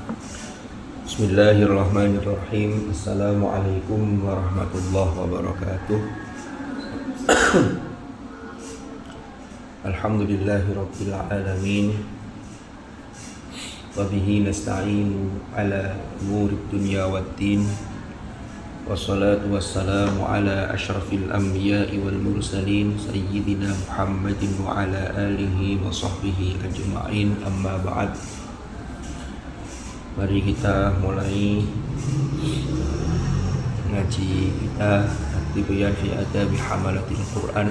Bismillahirrahmanirrahim. Assalamualaikum warahmatullahi wabarakatuh. Alhamdulillahirabbil alamin. Wa bihi nasta'inu ala umurid dunya waddin. Wassalatu wassalamu ala asyrafil anbiya'i wal mursalin sayyidina Muhammadin wa ala alihi wa sahbihi ajma'in. Amma ba'd. Mari kita mulai ngaji kita At-Tibyan fi Adabi Hamalatil Quran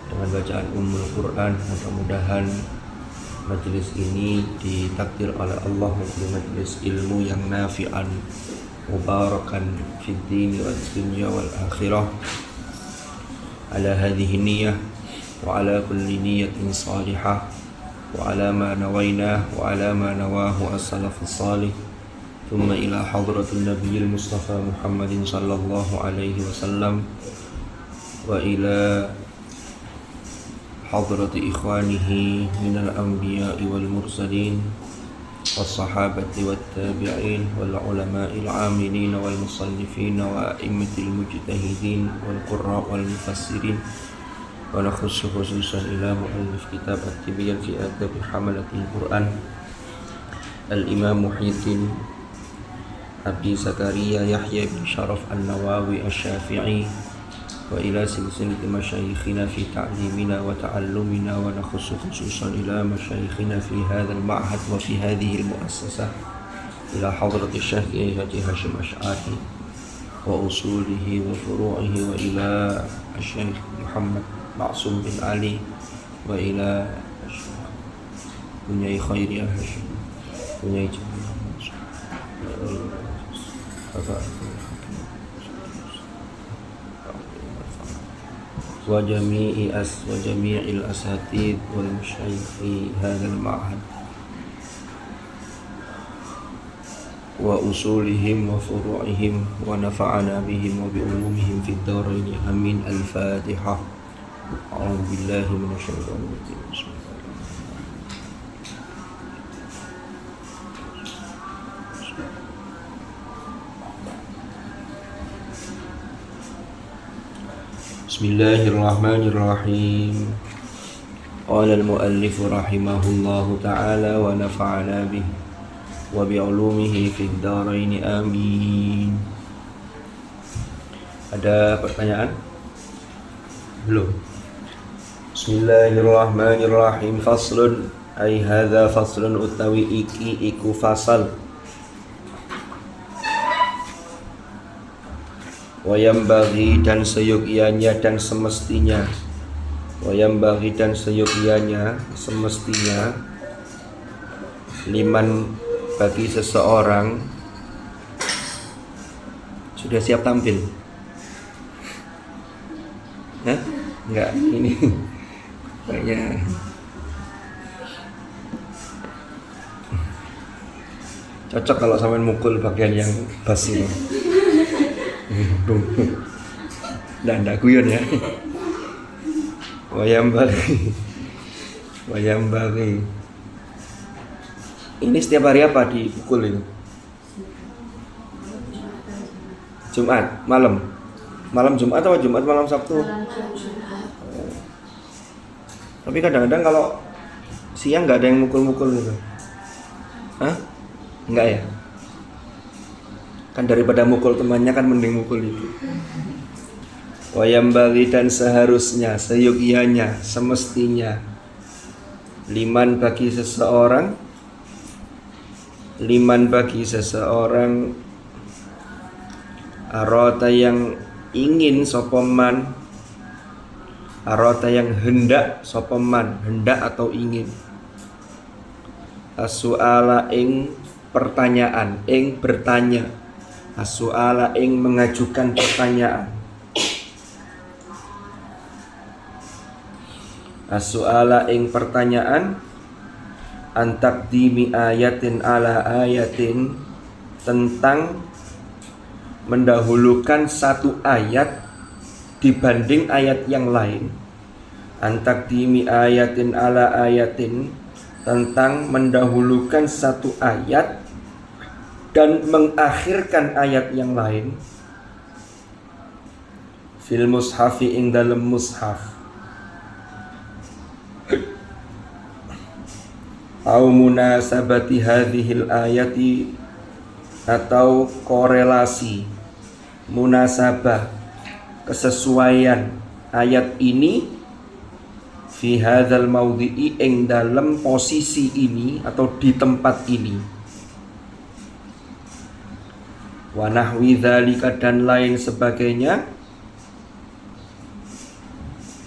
dengan bacaan Ummul Quran. Mudah-mudahan majelis ini ditakdir oleh Allah menjadi majelis ilmu yang nafi'an mubarakan fid dini wal dunya wal akhirah. Ala hadhihi niyyah wa ala kulli niyyatin salihah wa ala ma nawaynah wa ala ma nawahu as-salafus salih. Thumma ila hadratin nabiyil mustafa Muhammadin sallallahu alaihi wasallam wa ila hadrati ikhwanihi minal anbiya'i wal mursalin was sahabati wat tabi'in wal ulama'il 'amilin wal musannifin wa a'immatil mujtahidin wal qurra wal mufassirin. Wa nakhussu khususan ila mu'allif kitab At-Tibyan fi Adabi Hamalatil Quran Al-Imam Muhyiddin Abi Zakaria Yahya bin Sharaf An-Nawawi Asy-Syafi'i wa ila silsilati masyayikhina fi ta'limina wa ta'allumina. Wa nakhussu khususan ila masyayikhina fi hadzal ma'had wa fi hadhihi al-mu'assasah ila hadrati Syekh Haji Hasyim Asy'ari wa usulihi wa furu'ihi wa ila Syekh Muhammad Ma'sum bin Ali wa ila Bunyai Khairi Hasyim Bunyai wa jami'il asatid wal musyayikhi hadzal ma'had wa usulihim wa furu'ihim wa nafa'ana bihim wa bi ulumihim fid dharain amin. Al-Fatihah. A'udzu billahi minasyaitonir rajim. Bismillahirrahmanirrahim. Qala al-muallif rahimahullahu ta'ala wa nafa'ana bihi wa bi ulumihi fid dharain amin. Ada pertanyaan? Belum. Bismillahirrahmanirrahim. Faslun ay hadza faslun utawi iki iku fasal. Wayam bagi dan seyogyanya dan semestinya. Wayam bagi dan seyogyanya semestinya. Liman bagi seseorang. Sudah siap tampil? Hah? Enggak, ini kayaknya cocok kalau sampai mukul bagian yang bass ini. Ndak guyon ya. Wayam bagi. Ini setiap hari apa dipukul ini? Jumat malam. Malam Jumat atau Jumat malam Sabtu? Tapi kadang-kadang kalau siang nggak ada yang mukul-mukul gitu. Hah? Enggak ya? Kan daripada mukul temannya kan mending mukul itu. Wayam bagi dan seharusnya, seyogyanya, semestinya. Liman bagi seseorang arota yang ingin sopeman, arota yang hendak sopeman, hendak atau ingin. As-su'ala ing pertanyaan, ing bertanya. As-su'ala ing mengajukan pertanyaan. As-su'ala ing pertanyaan. Antakdimi ayatin ala ayatin, tentang mendahulukan satu ayat dibanding ayat yang lain. Antakdimi ayatin ala ayatin, tentang mendahulukan satu ayat dan mengakhirkan ayat yang lain fil mushafi ing dalam mushaf au munasabati hadhil ayati atau korelasi munasabah kesesuaian ayat ini fi hadzal maudhi'i ing dalam posisi ini atau di tempat ini wa nahwi dzalika dan lain sebagainya.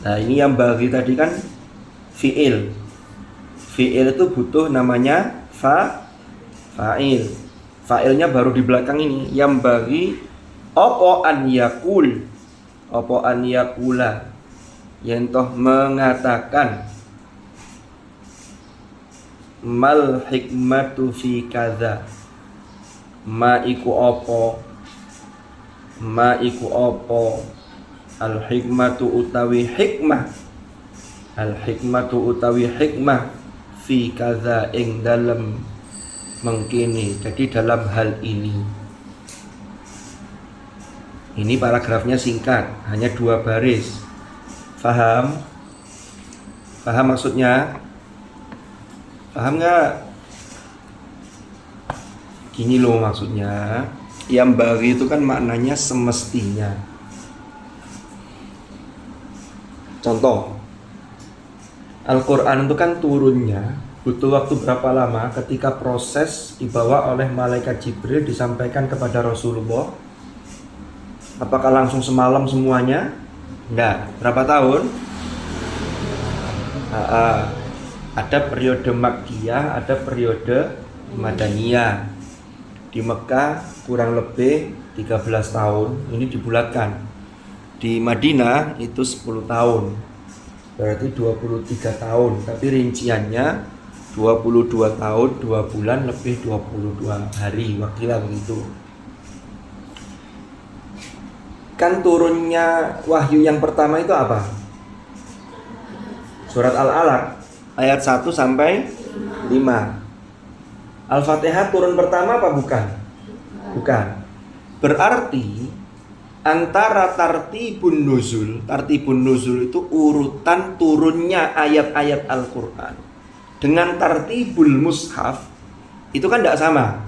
Nah ini yang bagi tadi kan fi'il itu butuh namanya fa'il. Fa'ilnya baru di belakang ini. Yang bagi opo an yakula yang toh mengatakan mal hikmatu fi kadza ma iku opo al hikmatu utawi hikmah fi kadza ing dalam mengkini. Jadi dalam hal ini paragrafnya singkat, hanya 2 baris. Paham maksudnya? Paham nggak? Gini loh maksudnya, yang bagi itu kan maknanya semestinya. Contoh, Al-Quran itu kan turunnya butuh waktu berapa lama ketika proses dibawa oleh malaikat Jibril disampaikan kepada Rasulullah? Apakah langsung semalam semuanya? Enggak. Berapa tahun? Ada periode Makkiyah, ada periode Madaniyah. Di Mekah kurang lebih 13 tahun, ini dibulatkan. Di Madinah itu 10 tahun. Berarti 23 tahun, tapi rinciannya 22 tahun, 2 bulan lebih 22 hari, wakilah begitu. Kan turunnya wahyu yang pertama itu apa? Surat Al-Alaq ayat 1 sampai 5. Al-Fatihah turun pertama apa bukan? Bukan. Berarti antara tartibun nuzul itu urutan turunnya ayat-ayat Al-Quran dengan tartibul mushaf itu kan tidak sama.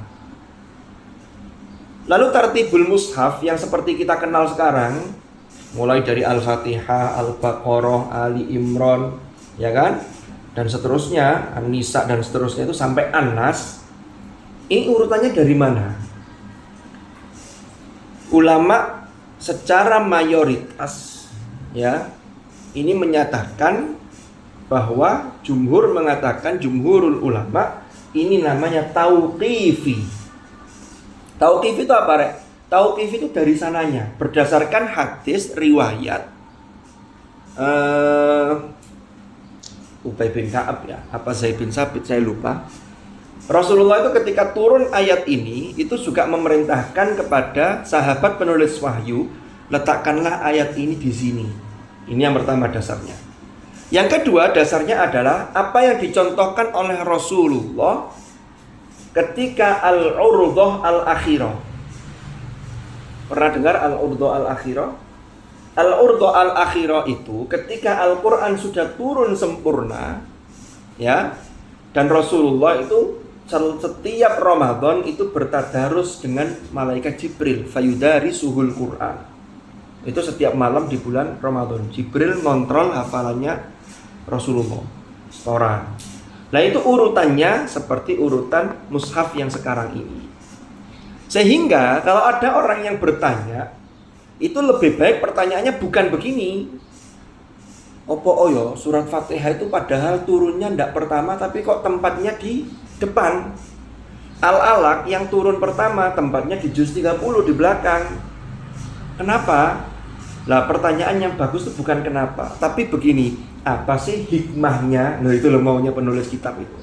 Lalu tartibul mushaf yang seperti kita kenal sekarang, mulai dari Al-Fatihah, Al-Baqarah, Ali Imran, ya kan? Dan seterusnya, An-Nisa dan seterusnya itu sampai An-Nas. Ini urutannya dari mana? Ulama secara mayoritas ya ini menyatakan bahwa jumhurul ulama ini namanya tauqifi. Tauqif itu apa, Rek? Tauqif itu dari sananya berdasarkan hadis riwayat Ubay bin Ka'ab ya, apa Zaid bin Sabit saya lupa. Rasulullah itu ketika turun ayat ini itu juga memerintahkan kepada sahabat penulis wahyu, letakkanlah ayat ini di sini. Ini yang pertama dasarnya. Yang kedua dasarnya adalah apa yang dicontohkan oleh Rasulullah ketika al-urdah al-akhirah. Pernah dengar al-urdah al-akhirah? Al-urdah al-akhirah itu ketika Al-Quran sudah turun sempurna ya, dan Rasulullah itu setiap Ramadan itu bertadarus dengan malaikat Jibril, fayudari suhul Quran. Itu setiap malam di bulan Ramadan Jibril ngontrol hafalannya Rasulullah, setoran. Nah itu urutannya seperti urutan mushaf yang sekarang ini. Sehingga kalau ada orang yang bertanya, itu lebih baik pertanyaannya bukan begini, opo oyo surat Fatihah itu padahal turunnya ndak pertama tapi kok tempatnya di depan. Al-Alaq yang turun pertama tempatnya di juz 30 di belakang. Kenapa? Lah pertanyaan yang bagus itu bukan kenapa, tapi begini, apa sih hikmahnya? Nah itu loh maunya penulis kitab itu.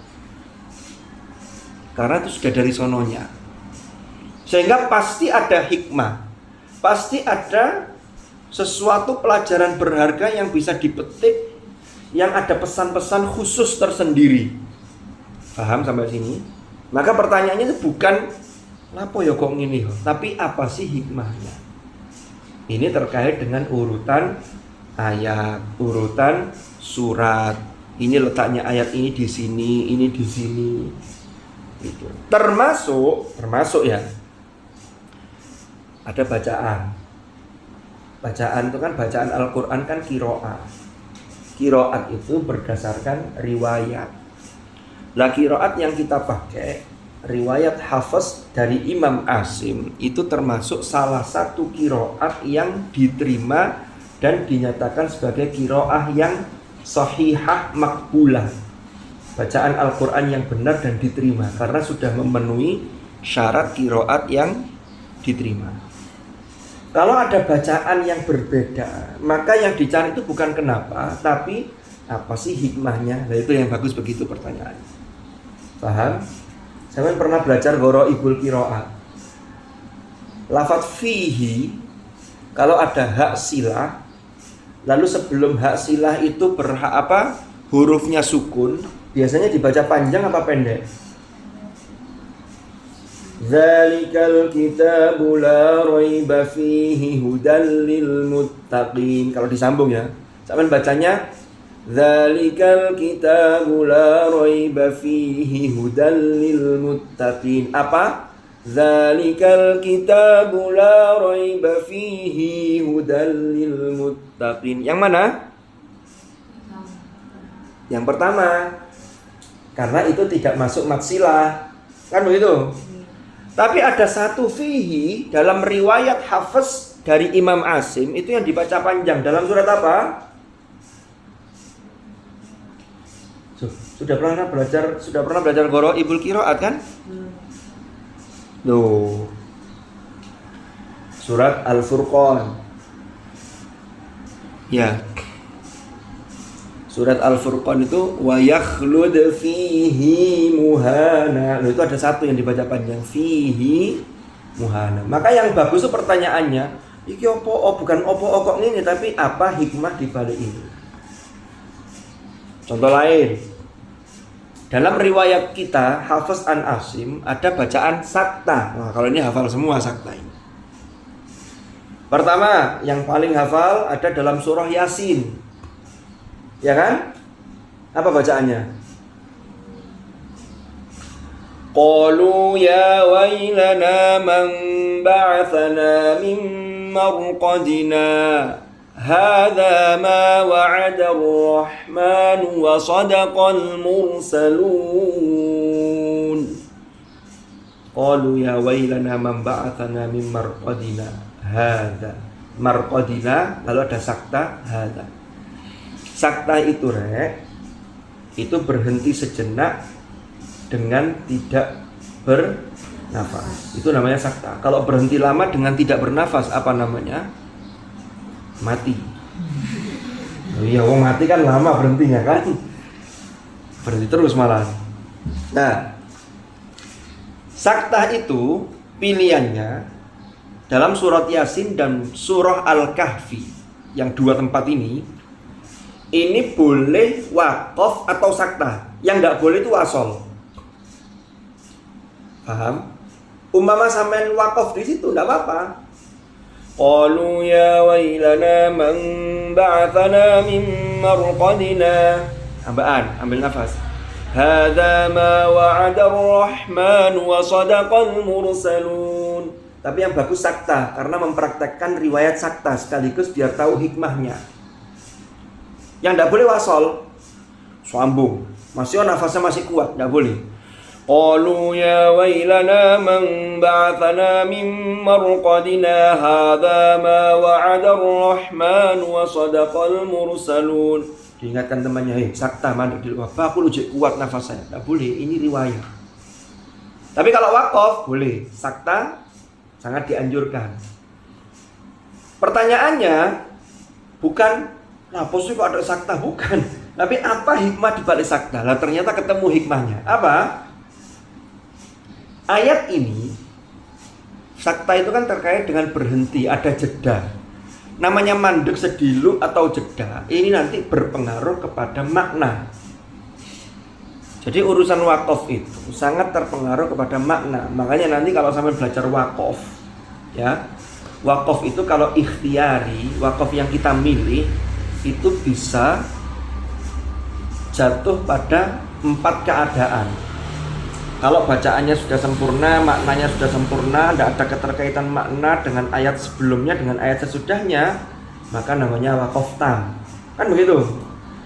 Karena itu sudah dari sononya. Sehingga pasti ada hikmah. Pasti ada sesuatu pelajaran berharga yang bisa dipetik, yang ada pesan-pesan khusus tersendiri. Paham sampai sini? Maka pertanyaannya itu bukan Lapo ya kok ngene yo. Tapi apa sih hikmahnya? Ini terkait dengan urutan ayat, urutan surat. Ini letaknya ayat ini di sini, ini di sini. Gitu. Termasuk ya. Ada bacaan. Bacaan itu kan bacaan Al-Qur'an kan qiraat. Qiraat itu berdasarkan riwayat. Lah qiraat yang kita pakai riwayat Hafiz dari Imam Asim itu termasuk salah satu qiraat yang diterima dan dinyatakan sebagai qiraah yang sahihah makbulah. Bacaan Al-Qur'an yang benar dan diterima karena sudah memenuhi syarat qiraat yang diterima. Kalau ada bacaan yang berbeda, maka yang dicari itu bukan kenapa, tapi apa sih hikmahnya? Nah itu yang bagus begitu pertanyaannya. Paham? Saya pernah belajar Gharaibul Qiraat. Lafadz fihi, kalau ada hak silah, lalu sebelum hak silah itu hurufnya sukun, biasanya dibaca panjang apa pendek? Dzalikal kitabu la raiba fihi hudal lil muttaqin. Kalau disambung ya. Sampeyan bacanya Dzalikal kitabu la raiba fihi hudal lil muttaqin. Apa? Dzalikal kitabu la raiba fihi hudal lil muttaqin. Yang mana? Yang pertama. Karena itu tidak masuk matsilah. Kan begitu? Tapi ada satu fihi dalam riwayat Hafiz dari Imam Asim itu yang dibaca panjang dalam surat apa? Sudah pernah belajar Gharaibul Qiraat kan? Loh. Surat Al-Furqan. Ya. Surat Al-Furqan itu wa yakhlud fihi muhana. Loh, itu ada satu yang dibaca panjang fihi muhana. Maka yang bagus itu pertanyaannya, iki opo bukan opo kok ngene tapi apa hikmah di balik ini? Contoh lain. Dalam riwayat kita Hafiz an Asim ada bacaan sakta. Nah, kalau ini hafal semua sakta ini. Pertama, yang paling hafal ada dalam surah Yasin. Ya kan? Apa bacaannya? Qalu ya wailana man ba'athana min marqadina hadza ma wa'ada ar-rahman wa sadaqal mursalun. Qalu ya wailana man ba'athana min marqadina hadza. Marqadina lalu ada sakta hadza. Sakta itu itu berhenti sejenak dengan tidak bernafas. Itu namanya sakta. Kalau berhenti lama dengan tidak bernafas apa namanya? Mati. Oh iya, wong mati kan lama berhentinya kan? Berhenti terus malah. Nah, sakta itu pilihannya dalam surat Yasin dan surah Al-Kahfi yang dua tempat ini boleh waqaf atau sakta. Yang enggak boleh itu wasol. Paham? Umpama sampean waqaf di situ enggak apa-apa. Qalu ya wailana man ba'athana min marqadina. Ambil nafas. Hadza ma wa'ada ar-rahman wa sadaqal mursalun. Tapi yang bagus sakta karena mempraktekkan riwayat sakta sekaligus biar tahu hikmahnya. Yang tidak boleh wasol, sambung. Masih nafasnya masih kuat, tidak boleh. Qalu ya wailana man ba'athana min marqadina hadza ma wa'ada ar-rahman wa sadaqal mursalun. Diingatkan temannya, sakta mandek di luar. Aku lujik kuat nafasnya. Tidak boleh, ini riwayat. Tapi kalau waqaf boleh, sakta sangat dianjurkan. Pertanyaannya bukan posisi kok ada sakta, bukan. Tapi apa hikmah di balik sakta? Lah ternyata ketemu hikmahnya. Apa? Ayat ini sakta itu kan terkait dengan berhenti, ada jeda. Namanya mandek sedilu atau jeda. Ini nanti berpengaruh kepada makna. Jadi urusan wakaf itu sangat terpengaruh kepada makna. Makanya nanti kalau sampai belajar wakaf, ya, wakaf itu kalau ikhtiari, wakaf yang kita milih itu bisa jatuh pada 4 keadaan. Kalau bacaannya sudah sempurna, maknanya sudah sempurna, tidak ada keterkaitan makna dengan ayat sebelumnya, dengan ayat sesudahnya, maka namanya wakaf tam. Kan begitu.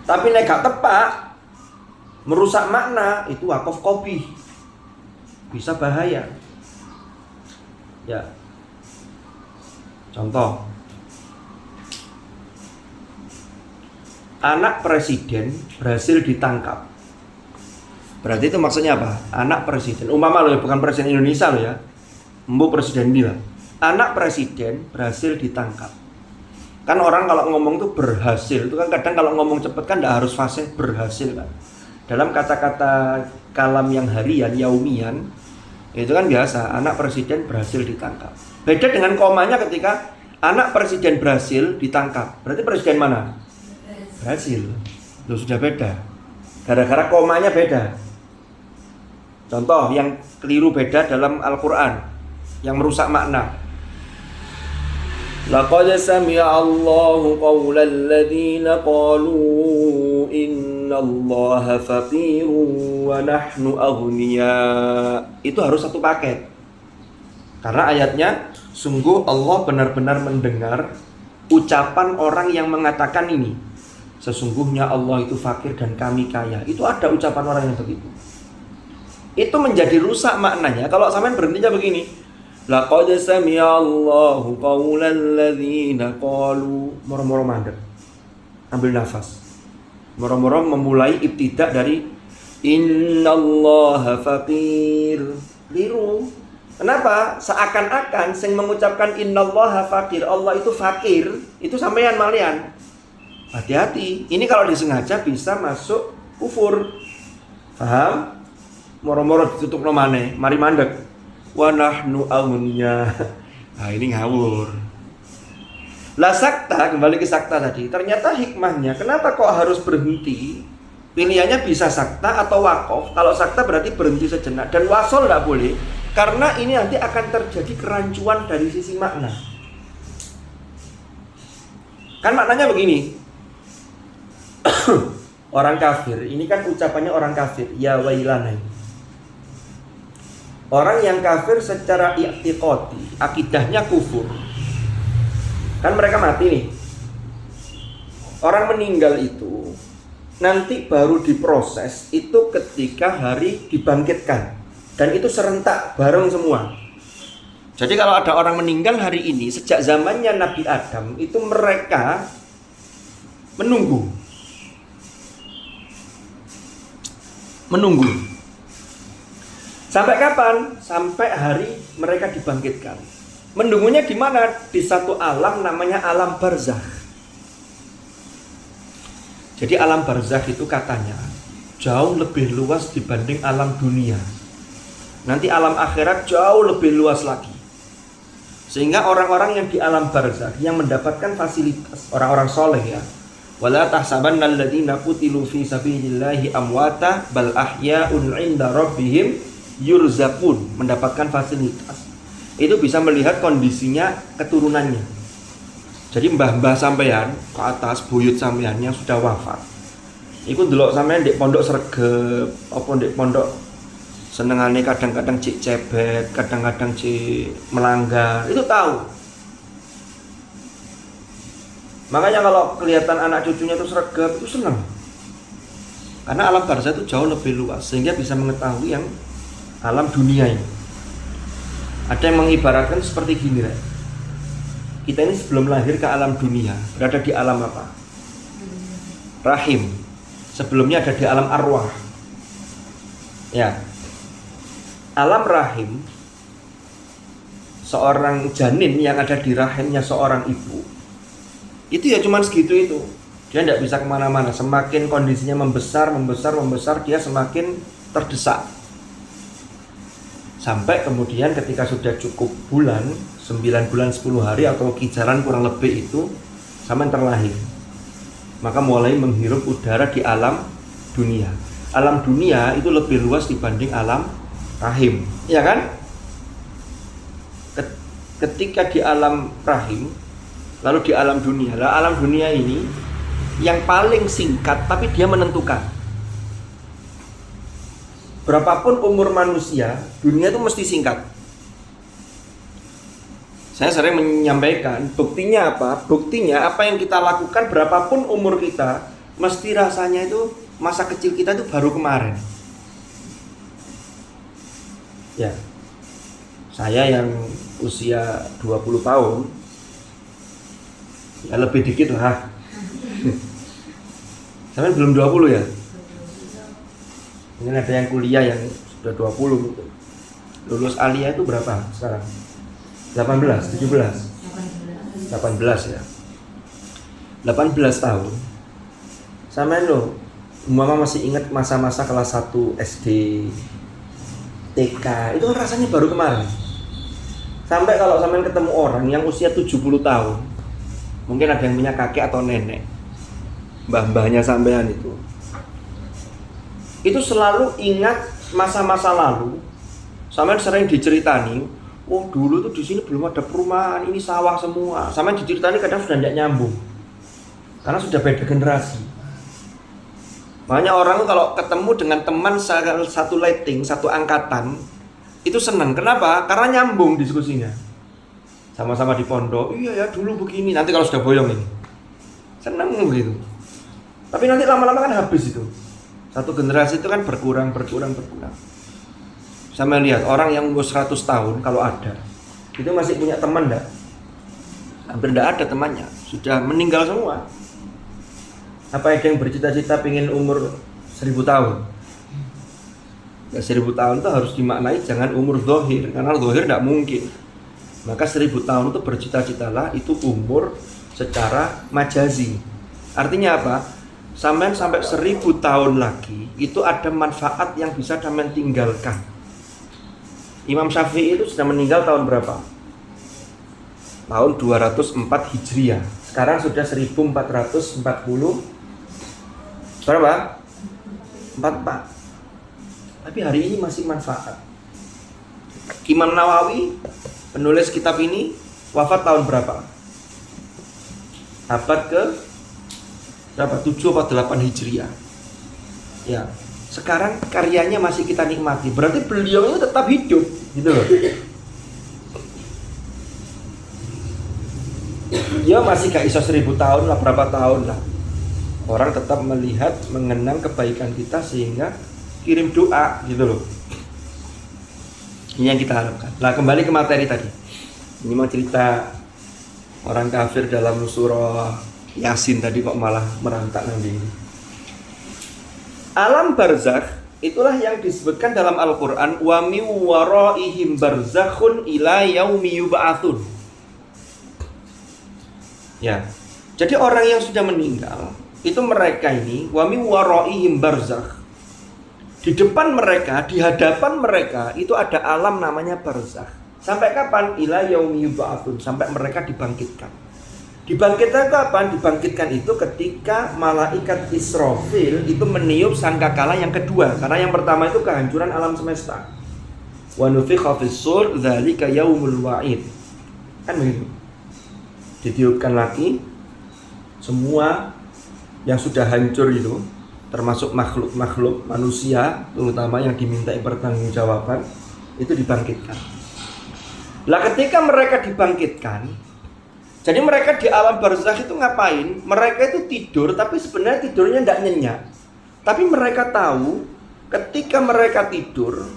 Tapi nek gak tepat, merusak makna, itu wakaf qabih. Bisa bahaya. Ya. Contoh. Anak presiden berhasil ditangkap. Berarti itu maksudnya apa? Anak presiden, umpama loh, bukan presiden Indonesia loh ya, Mbok presiden bilang, anak presiden berhasil ditangkap. Kan orang kalau ngomong tuh berhasil, itu kan kadang kalau ngomong cepet kan tidak harus fasih, berhasil kan. Dalam kata-kata kalam yang harian, yaumian, itu kan biasa, anak presiden berhasil ditangkap. Beda dengan komanya ketika anak presiden berhasil ditangkap. Berarti presiden mana? Berhasil. Itu sudah beda. Gara-gara komanya beda. Contoh yang keliru beda dalam Al-Quran, yang merusak makna. Laqad sami'a Allahu qawlal ladzina qalu innallaha faqirun wa nahnu aghniya. Itu harus satu paket. Karena ayatnya, sungguh Allah benar-benar mendengar ucapan orang yang mengatakan ini. Sesungguhnya Allah itu fakir dan kami kaya. Itu ada ucapan orang yang begitu. Itu menjadi rusak maknanya kalau sampean berhentinya begini. Laqad sami'a Allahu qaulal ladzina qalu, moro-moro mandek. Ambil nafas. Moro-moro memulai ibtidak dari innallaha faqir. Keliru. Kenapa? Seakan-akan sing mengucapkan innallaha faqir, Allah itu fakir, itu sampean malian. Hati-hati. Ini kalau disengaja bisa masuk kufur. Paham? Moro-moro ditutup nomane, mari mandek. Wa nahnu aghniya. Nah, ini ngawur. La sakta, kembali ke sakta tadi. Ternyata hikmahnya, kenapa kok harus berhenti? Pilihannya bisa sakta atau wakaf. Kalau sakta berarti berhenti sejenak, dan wasol tidak boleh, karena ini nanti akan terjadi kerancuan dari sisi makna. Kan maknanya begini. Orang kafir, ini kan ucapannya orang kafir, ya wailana. Orang yang kafir secara i'tiqadi, akidahnya kufur. Kan mereka mati nih. Orang meninggal itu nanti baru diproses itu ketika hari dibangkitkan. Dan itu serentak bareng semua. Jadi kalau ada orang meninggal hari ini, sejak zamannya Nabi Adam, itu mereka menunggu. Sampai kapan? Sampai hari mereka dibangkitkan. Menunggunya di mana? Di satu alam namanya alam barzakh. Jadi alam barzakh itu katanya jauh lebih luas dibanding alam dunia. Nanti alam akhirat jauh lebih luas lagi. Sehingga orang-orang yang di alam barzakh yang mendapatkan fasilitas, orang-orang soleh ya, wala tahsabanna alladziina qutilu fi sabilillahi amwata bal ahya'un 'inda rabbihim yurzaqun, mendapatkan fasilitas. Itu bisa melihat kondisinya keturunannya. Jadi mbah-mbah sampean ke atas, buyut sampean yang sudah wafat, iku ndelok sampean ndek pondok sregep apa ndek pondok senengane kadang-kadang cek cebet, kadang-kadang cek melanggar, itu tahu. Makanya kalau kelihatan anak cucunya itu sregep, itu senang. Karena alam barzah itu jauh lebih luas, sehingga bisa mengetahui yang alam dunia ini. Ada yang mengibaratkan seperti gini, Rek. Kita ini sebelum lahir ke alam dunia, berada di alam apa? Rahim. Sebelumnya ada di alam arwah. Ya. Alam rahim, seorang janin yang ada di rahimnya seorang ibu, itu ya cuma segitu itu. Dia tidak bisa kemana-mana. Semakin kondisinya membesar, dia semakin terdesak. Sampai kemudian ketika sudah cukup bulan, 9 bulan 10 hari atau kisaran kurang lebih itu, sampai terlahir. Maka mulai menghirup udara di alam dunia. alam dunia itu lebih luas dibanding alam rahim, ya kan? Ketika di alam rahim, lalu di alam dunia. Lah alam dunia ini yang paling singkat, tapi dia menentukan. Berapapun umur manusia, dunia itu mesti singkat. Saya sering menyampaikan, buktinya apa? Buktinya apa yang kita lakukan, berapapun umur kita, mesti rasanya itu masa kecil kita itu baru kemarin. Ya, saya yang usia 20 tahun, ya lebih dikit lah. Sampai belum 20 ya? Mungkin ada yang kuliah yang sudah 20 gitu. Lulus Alia itu berapa sekarang? 18, 17? 18 ya. 18 tahun. Sampai lo, mama masih ingat masa-masa kelas 1 SD, TK, itu kan rasanya baru kemarin. Sampai kalau sampai ketemu orang yang usia 70 tahun, mungkin ada yang punya kakek atau nenek, mbah-mbahnya sampean itu selalu ingat masa-masa lalu. Sampean sering diceritani, oh dulu tuh di sini belum ada perumahan, ini sawah semua. Sampean diceritani kadang sudah tidak nyambung, karena sudah beda generasi. Banyak orang kalau ketemu dengan teman satu lighting, satu angkatan, itu senang. Kenapa? Karena nyambung diskusinya. Sama-sama di pondok, iya ya dulu begini. Nanti kalau sudah boyong ini, senang begitu. Tapi nanti lama-lama kan habis itu. Satu generasi itu kan berkurang. Saya melihat orang yang umur 100 tahun kalau ada, itu masih punya teman enggak? Hampir enggak ada temannya, sudah meninggal semua. Apa ada yang bercita-cita pengen umur 1000 tahun? Ya 1000 tahun itu harus dimaknai jangan umur zahir, karena zahir tidak mungkin. Maka 1000 tahun itu bercita-citalah itu umur secara majazi. Artinya apa? Sampai 1000 tahun lagi itu ada manfaat yang bisa sampean tinggalkan. Imam Syafi'i itu sudah meninggal tahun berapa? Tahun 204 Hijriah. Sekarang sudah 1440 berapa? 44. Tapi hari ini masih manfaat. Imam Nawawi, penulis kitab ini, wafat tahun berapa? Abad ke berapa? 7 atau 8 Hijriah. Ya, sekarang karyanya masih kita nikmati. Berarti beliau itu tetap hidup, gitu loh. Dia masih gak iso 1000 tahun lah, berapa tahun lah. Orang tetap melihat, mengenang kebaikan kita sehingga kirim doa gitu loh. Ini yang kita harapkan. Nah kembali ke materi tadi. Ini mau cerita orang kafir dalam surah Yasin tadi kok malah merantak nanti. Alam barzakh itulah yang disebutkan dalam Al-Quran, wa mi waraihim barzakhun ila yaumi yub'atsun. Ya. Jadi orang yang sudah meninggal itu mereka ini wa mi waraihim barzakh. Di depan mereka, di hadapan mereka itu ada alam namanya barzakh. Sampai kapan? Ila yaumi yub'atsun, sampai mereka dibangkitkan. Dibangkitkan kapan? Dibangkitkan itu ketika malaikat Israfil itu meniup sangkakala yang kedua. Karena yang pertama itu kehancuran alam semesta. Wa nufikha fis-sur dzalika yaumul wa'id. Kan begitu. Ditiupkan lagi semua yang sudah hancur itu, termasuk makhluk-makhluk manusia, terutama yang dimintai pertanggungjawaban, itu dibangkitkan. Lah ketika mereka dibangkitkan, jadi mereka di alam barzakh itu ngapain? Mereka itu tidur, tapi sebenarnya tidurnya tidak nyenyak. Tapi mereka tahu, ketika mereka tidur,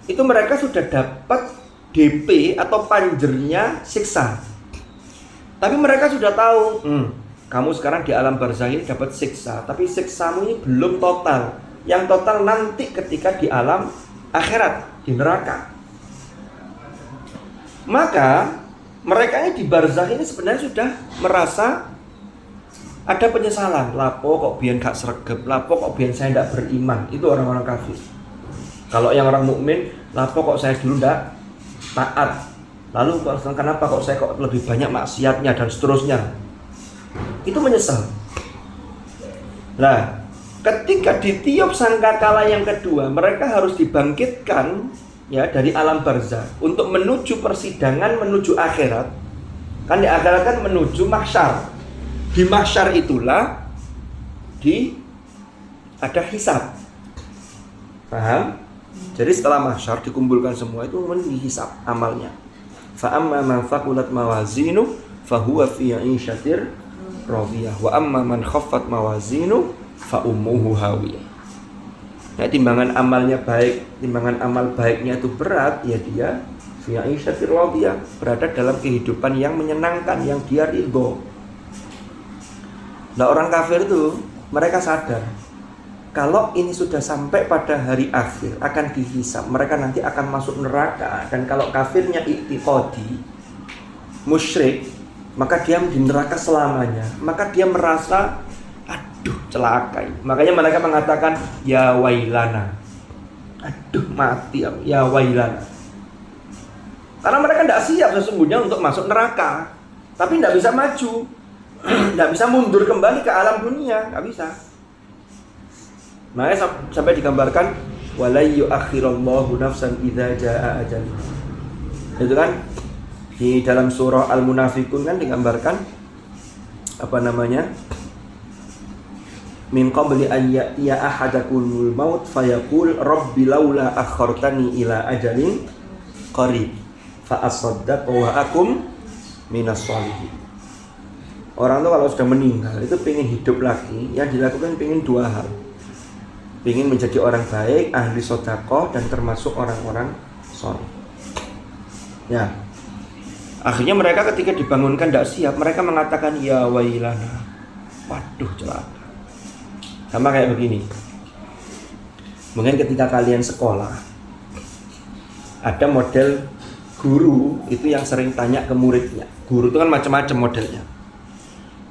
itu mereka sudah dapat DP atau panjernya siksa. Tapi mereka sudah tahu, kamu sekarang di alam barzakh ini dapat siksa, tapi siksamu ini belum total. Yang total nanti ketika di alam akhirat, di neraka. Maka mereka ini di barzakh ini sebenarnya sudah merasa ada penyesalan. Lapo kok biyen gak sregep, lapo kok biyen saya tidak beriman. Itu orang-orang kafir. Kalau yang orang mukmin, lapo kok saya dulu tidak taat. Lalu kenapa kok saya kok lebih banyak maksiatnya dan seterusnya. Itu menyesal. Nah, ketika ditiup sangkakala yang kedua, mereka harus dibangkitkan ya dari alam barzakh untuk menuju persidangan, menuju akhirat. Kan di akhirat kan menuju mahsyar. Di mahsyar itulah ada hisab. Paham? Jadi setelah mahsyar dikumpulkan semua itu dihisab amalnya. Fa amma man thaqulat mawazinu fahuwa fi 'ishatir radiyah wa amma man khaffat mawazinu fa ummuhu hawiyah. Nah, timbangan amalnya baik, timbangan amal baiknya itu berat, ya dia fi 'ishatir radiyah, berada dalam kehidupan yang menyenangkan, yang dia ridho. Nah, orang kafir itu mereka sadar kalau ini sudah sampai pada hari akhir akan dihisab, mereka nanti akan masuk neraka. Dan kalau kafirnya i'tiqadi, musyrik, maka dia di neraka selamanya. Maka dia merasa aduh celaka. Makanya mereka mengatakan ya wailana, aduh mati ya wailana. Karena mereka tidak siap sesungguhnya untuk masuk neraka, tapi tidak bisa maju. Tidak bisa mundur kembali ke alam dunia, nggak bisa. Makanya sampai digambarkan wala yu'akhirallahu nafsan idza jaa ajaluha. Itu kan di dalam surah Al-Munafiqun kan digambarkan apa namanya? Min qabli an ya'tiya ahadakumul maut fayaqul rabbi laula akhartani ila ajalin qarib fa asaddaq wa akum minas shalihin. Orang tuh kalau sudah meninggal itu pengen hidup lagi, yang dilakukan pengen dua hal. Pengen menjadi orang baik, ahli sedekah, dan termasuk orang-orang saleh. Ya. Akhirnya mereka ketika dibangunkan tidak siap, mereka mengatakan ya wailana. Waduh celaka. Sama kayak begini. Mungkin ketika kalian sekolah, ada model guru itu yang sering tanya ke muridnya. Guru itu kan macam-macam modelnya.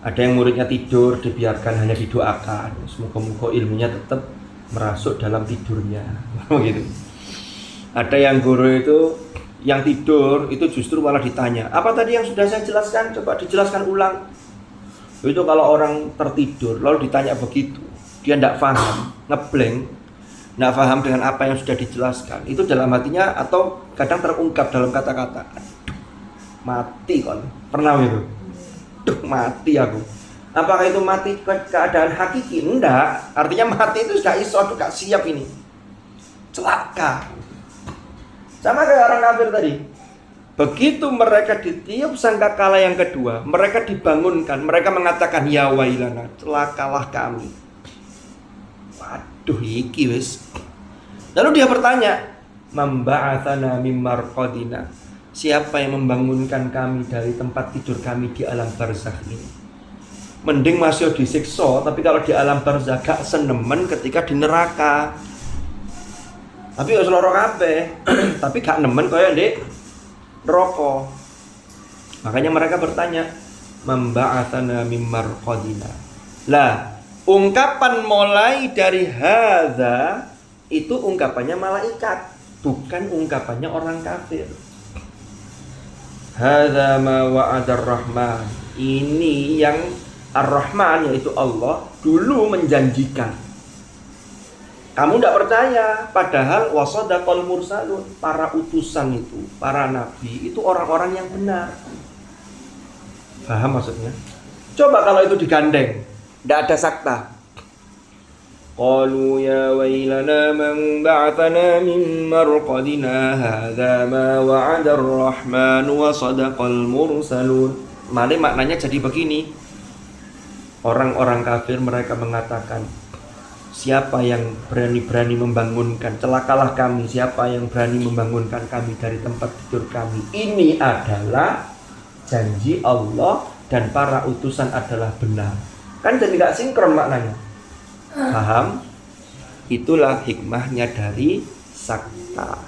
Ada yang muridnya tidur, dibiarkan hanya didoakan, semoga-moga ilmunya tetap merasuk dalam tidurnya, gitu. Ada yang guru itu yang tidur itu justru malah ditanya, apa tadi yang sudah saya jelaskan? Coba dijelaskan ulang. Itu kalau orang tertidur lalu ditanya begitu, dia tidak paham, ngeblank, tidak paham dengan apa yang sudah dijelaskan. Itu dalam hatinya atau kadang terungkap dalam kata-kata, aduh mati kon, pernah gitu. Duh mati aku. Apakah itu mati keadaan hakiki? Enggak. Artinya mati itu sudah iso, gak siap ini. Celaka. Sama kayak orang kafir tadi. Begitu mereka ditiup sangkakala yang kedua, mereka dibangunkan, mereka mengatakan ya wailana, celakalah kami. Waduh iki wis. Lalu dia bertanya, mamba'atsana mim marqadina. Siapa yang membangunkan kami dari tempat tidur kami di alam barzakh ini? Mending masih disiksa, tapi kalau di alam barzakh gak senemen ketika di neraka. Tapi wis lara kabeh, tapi gak nemen kaya ndek neraka. Makanya mereka bertanya, mamba'atsana mim marqadina. Lah, ungkapan mulai dari hadza itu ungkapannya malaikat, bukan ungkapannya orang kafir. Hadza ma wa'adar rahman. Ini yang Ar-Rahman yaitu Allah dulu menjanjikan. Kamu tidak percaya, padahal wasadaqal mursalun, para utusan itu, para nabi itu orang-orang yang benar. Paham maksudnya? Coba kalau itu digandeng, tidak ada sakta. Qalu ya wailana man ba'athana min marqadina hadza ma wa'ada ar-rahman wa sadaqal mursalun. Mari maknanya jadi begini. Orang-orang kafir mereka mengatakan, siapa yang berani-berani membangunkan, celakalah kami, siapa yang berani membangunkan kami dari tempat tidur kami. Ini adalah janji Allah dan para utusan adalah benar. Kan jadi gak sinkron maknanya. Paham? Itulah hikmahnya dari sakta.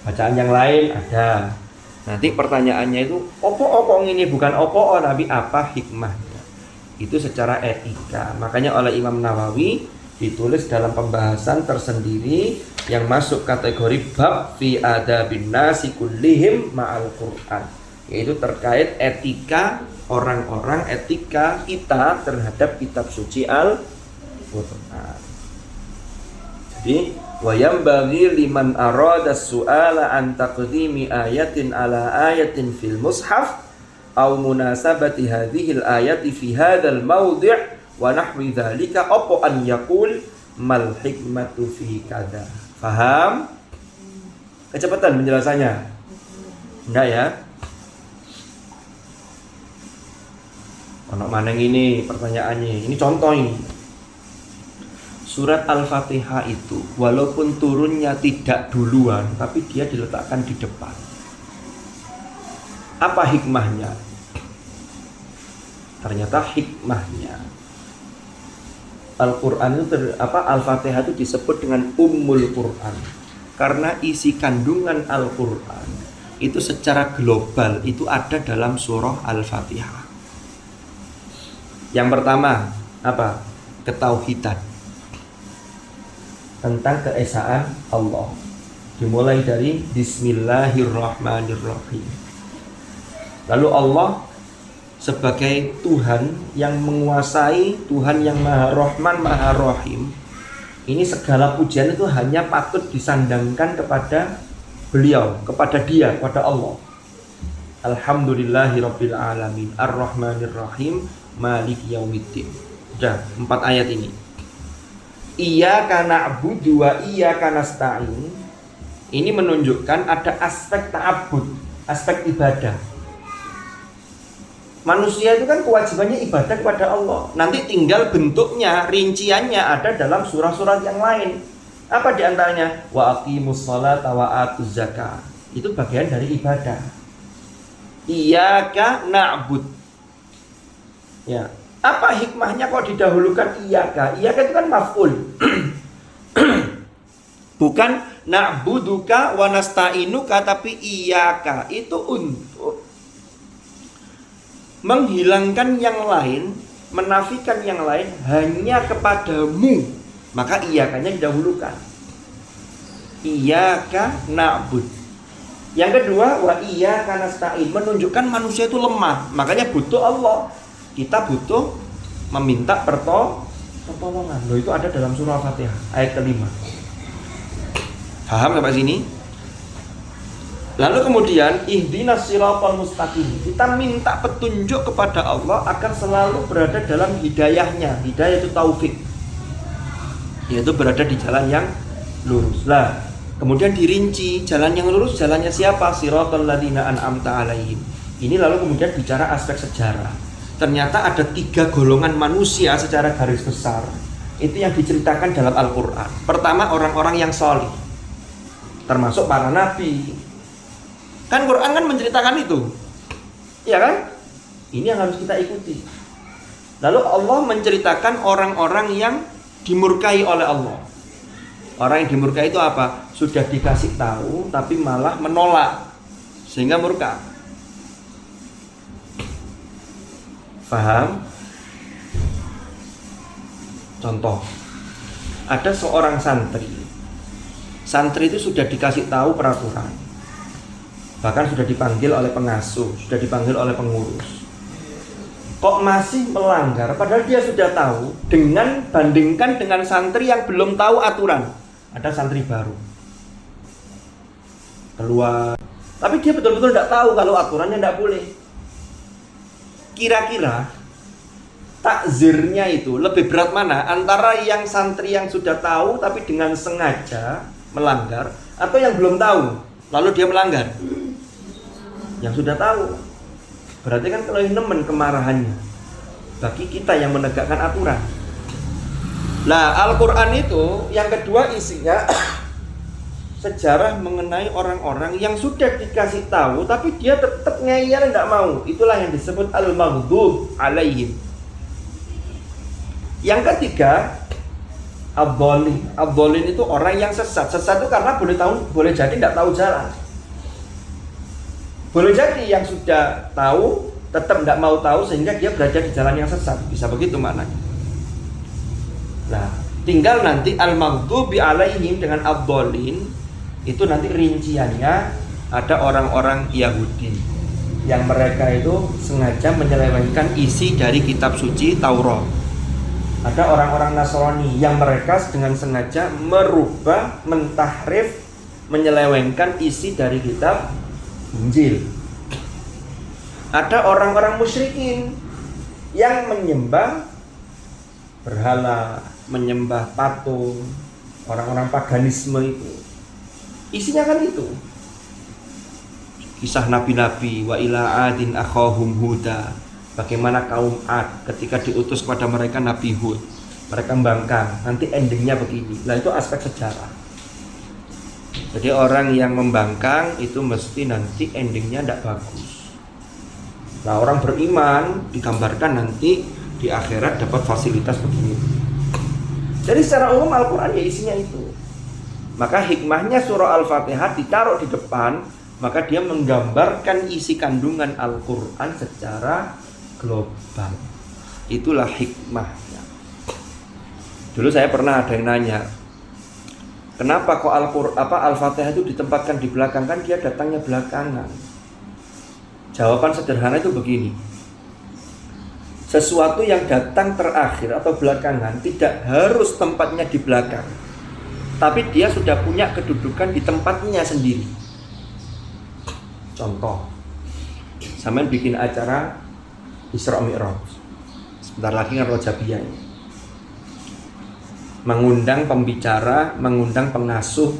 Bacaan yang lain ada. Nanti pertanyaannya itu opo ini bukan opo tapi apa hikmahnya. Itu secara etika. Makanya oleh Imam Nawawi ditulis dalam pembahasan tersendiri yang masuk kategori bab fi adabin nasi kullihim ma'al Qur'an. yaitu terkait etika orang-orang, etika kita terhadap kitab suci Al-Qur'an. Jadi wa yambaghi liman arada su'ala an taqdimi ayatin ala ayatin fil mushaf aw munasabati hadhihi al-ayati fi hadzal mawdi' wa nahwi dzalika apa an yaqul mal hikmatu fi kada. Paham? Kecepatan penjelasannya? Enggak ya? Ono maneng ini pertanyaannya. Ini contoh ini. Surat Al-Fatihah itu walaupun turunnya tidak duluan, tapi dia diletakkan di depan. Apa hikmahnya? Ternyata hikmahnya Al-Quran itu Al-Fatihah itu disebut dengan Ummul Quran karena isi kandungan Al-Quran itu secara global itu ada dalam surah Al-Fatihah. Yang pertama apa? Ketauhidan tentang keesaan Allah. Dimulai dari Bismillahirrahmanirrahim. Lalu Allah sebagai Tuhan yang menguasai, Tuhan yang Maha Rahman, Maha Rahim. Ini segala pujian itu hanya patut disandangkan kepada beliau, kepada dia, kepada Allah. Alhamdulillahirabbil alamin, Ar-Rahmanir-Rahim, Maliki Yaumiddin. Sudah 4 ayat ini. Iyyaka na'budu wa iyyaka nasta'in. Ini menunjukkan ada aspek ta'abbud, aspek ibadah. Manusia itu kan kewajibannya ibadah kepada Allah. Nanti tinggal bentuknya, rinciannya ada dalam surah-surah yang lain. Apa diantaranya? Wa aqimus sholata wa atuz zakah. Itu bagian dari ibadah. Iyyaka na'bud. Ya. Apa hikmahnya kok didahulukan iyyaka? Iyyaka itu kan maf'ul. Bukan na'buduka wa nasta'inuka, tapi iyyaka itu untuk menghilangkan yang lain, menafikan yang lain hanya kepadamu. Maka iyyakanya didahulukan. Iyyaka na'bud. Yang kedua wa iyyaka nasta'in, menunjukkan manusia itu lemah, makanya butuh Allah. Kita butuh meminta pertolongan. Loh, itu ada dalam surah Al-Fatihah ayat ke-5. Paham sampai sini? Lalu kemudian ihdinas siratal mustaqim. Kita minta petunjuk kepada Allah agar selalu berada dalam hidayahnya. Hidayah itu taufik, yaitu berada di jalan yang lurus. Lah, kemudian dirinci jalan yang lurus, jalannya siapa? Siratal ladzina an'amta alaihim. Ini lalu kemudian bicara aspek sejarah. Ternyata ada 3 golongan manusia secara garis besar. Itu yang diceritakan dalam Al-Quran. Pertama, orang-orang yang sholih, termasuk para nabi. Kan Quran kan menceritakan itu, ya kan? Ini yang harus kita ikuti. Lalu Allah menceritakan orang-orang yang dimurkai oleh Allah. Orang yang dimurkai itu apa? Sudah dikasih tahu tapi malah menolak, sehingga murka. Paham? Contoh, ada seorang santri. Santri itu sudah dikasih tahu peraturan, bahkan sudah dipanggil oleh pengasuh, sudah dipanggil oleh pengurus. Kok masih melanggar padahal dia sudah tahu? Dengan bandingkan dengan santri yang belum tahu aturan. Ada santri baru keluar, tapi dia betul-betul tidak tahu kalau aturannya tidak boleh. Kira-kira takzirnya itu lebih berat mana? Antara yang santri yang sudah tahu tapi dengan sengaja melanggar, atau yang belum tahu lalu dia melanggar? Yang sudah tahu. Berarti kan kalau nemen kemarahannya. Bagi kita yang menegakkan aturan. Nah, Al-Quran itu yang kedua isinya sejarah mengenai orang-orang yang sudah dikasih tahu tapi dia tetap ngeyel, tidak mau. Itulah yang disebut al-maghdub alaihim. Yang ketiga, ad-dhalin. Ad-dhalin itu orang yang sesat. Sesat itu karena boleh jadi tidak tahu jalan. Boleh jadi yang sudah tahu tetap tidak mau tahu sehingga dia berada di jalan yang sesat. Bisa begitu maknanya. Nah, tinggal nanti al-maghdubi alaihim dengan ad-dhalin itu nanti rinciannya ada orang-orang Yahudi. yang mereka itu sengaja menyelewengkan isi dari kitab suci Taurat. Ada orang-orang Nasrani yang mereka dengan sengaja merubah, mentahrif, menyelewengkan isi dari kitab Injil. Ada orang-orang musyrikin yang menyembah berhala, menyembah patung, orang-orang paganisme itu. Isinya kan itu. Kisah nabi-nabi, wa ila adin akhahum huda. Bagaimana kaum Ad ketika diutus kepada mereka Nabi Hud, mereka membangkang, nanti endingnya begini. Nah itu aspek sejarah. Jadi orang yang membangkang itu mesti nanti endingnya tidak bagus. Nah orang beriman digambarkan nanti di akhirat dapat fasilitas begini. Jadi secara umum Al-Quran ya isinya itu. Maka hikmahnya surah Al-Fatihah ditaruh di depan, maka dia menggambarkan isi kandungan Al-Quran secara global. Itulah hikmahnya. Dulu saya pernah ada yang nanya, kenapa kok Al-Fatihah itu ditempatkan di belakang, kan dia datangnya belakangan. Jawaban sederhana itu begini. Sesuatu yang datang terakhir atau belakangan tidak harus tempatnya di belakang, tapi dia sudah punya kedudukan di tempatnya sendiri. Contoh, sampean bikin acara Isra Mi'raj, sebentar lagi kan Rojabiyah ini, mengundang pembicara, mengundang pengasuh